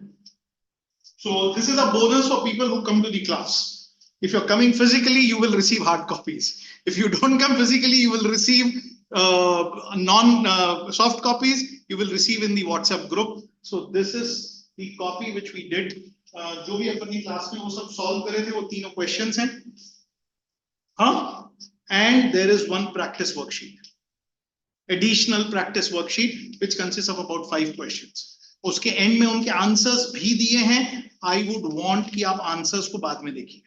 So this is a bonus for people who come to the class. If you're coming physically, you will receive hard copies. If you don't come physically, you will receive soft copies. You will receive in the WhatsApp group. So this is the copy which we did. जो भी अपनी class में वो सब solve करे थे, वो तीनों questions हैं. हाँ? And there is one practice worksheet. Additional practice worksheet which consists of about 5 questions. उसके एंड में उनके आंसर्स भी दिए हैं. आई वुड वांट कि आप आंसर्स को बाद में देखिए,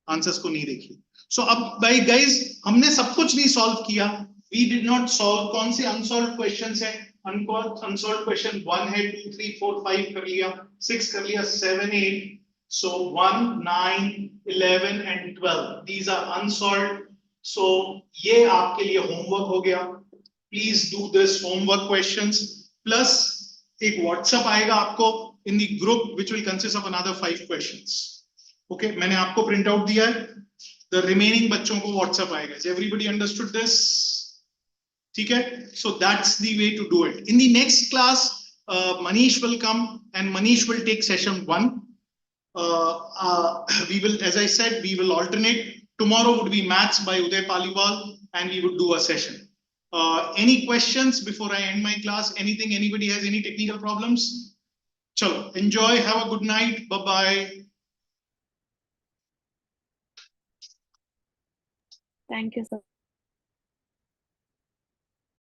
आंसर्स को नहीं देखिए. सो अब भाई गाइस, हमने सब कुछ नहीं सॉल्व किया. We did not solve. कौन से अनसॉल्व्ड क्वेश्चंस हैं? अनसॉल्व्ड क्वेश्चन 1 है, 2 3 4 5 कर लिया, 6 कर लिया, 7 8. सो 1 9 11 एंड 12 दीज आर अनसॉल्व्ड. सो ये आपके लिए होमवर्क हो गया. Please do this homework questions. Plus एक WhatsApp आएगा आपको in the group which will consist of another 5 questions. Okay, मैंने आपको प्रिंट आउट दिया है. The remaining बच्चों को WhatsApp आएगा. Has everybody understood this? ठीक है? So that's the way to do it. In the next class, Manish will come and Manish will take session 1. We will, as I said, we will alternate. Tomorrow would be maths by Uday Paliwal and we would do a session. Any questions before I end my class? Anything? Anybody has any technical problems? Chalo, enjoy. Have a good night. Bye bye. Thank you, sir.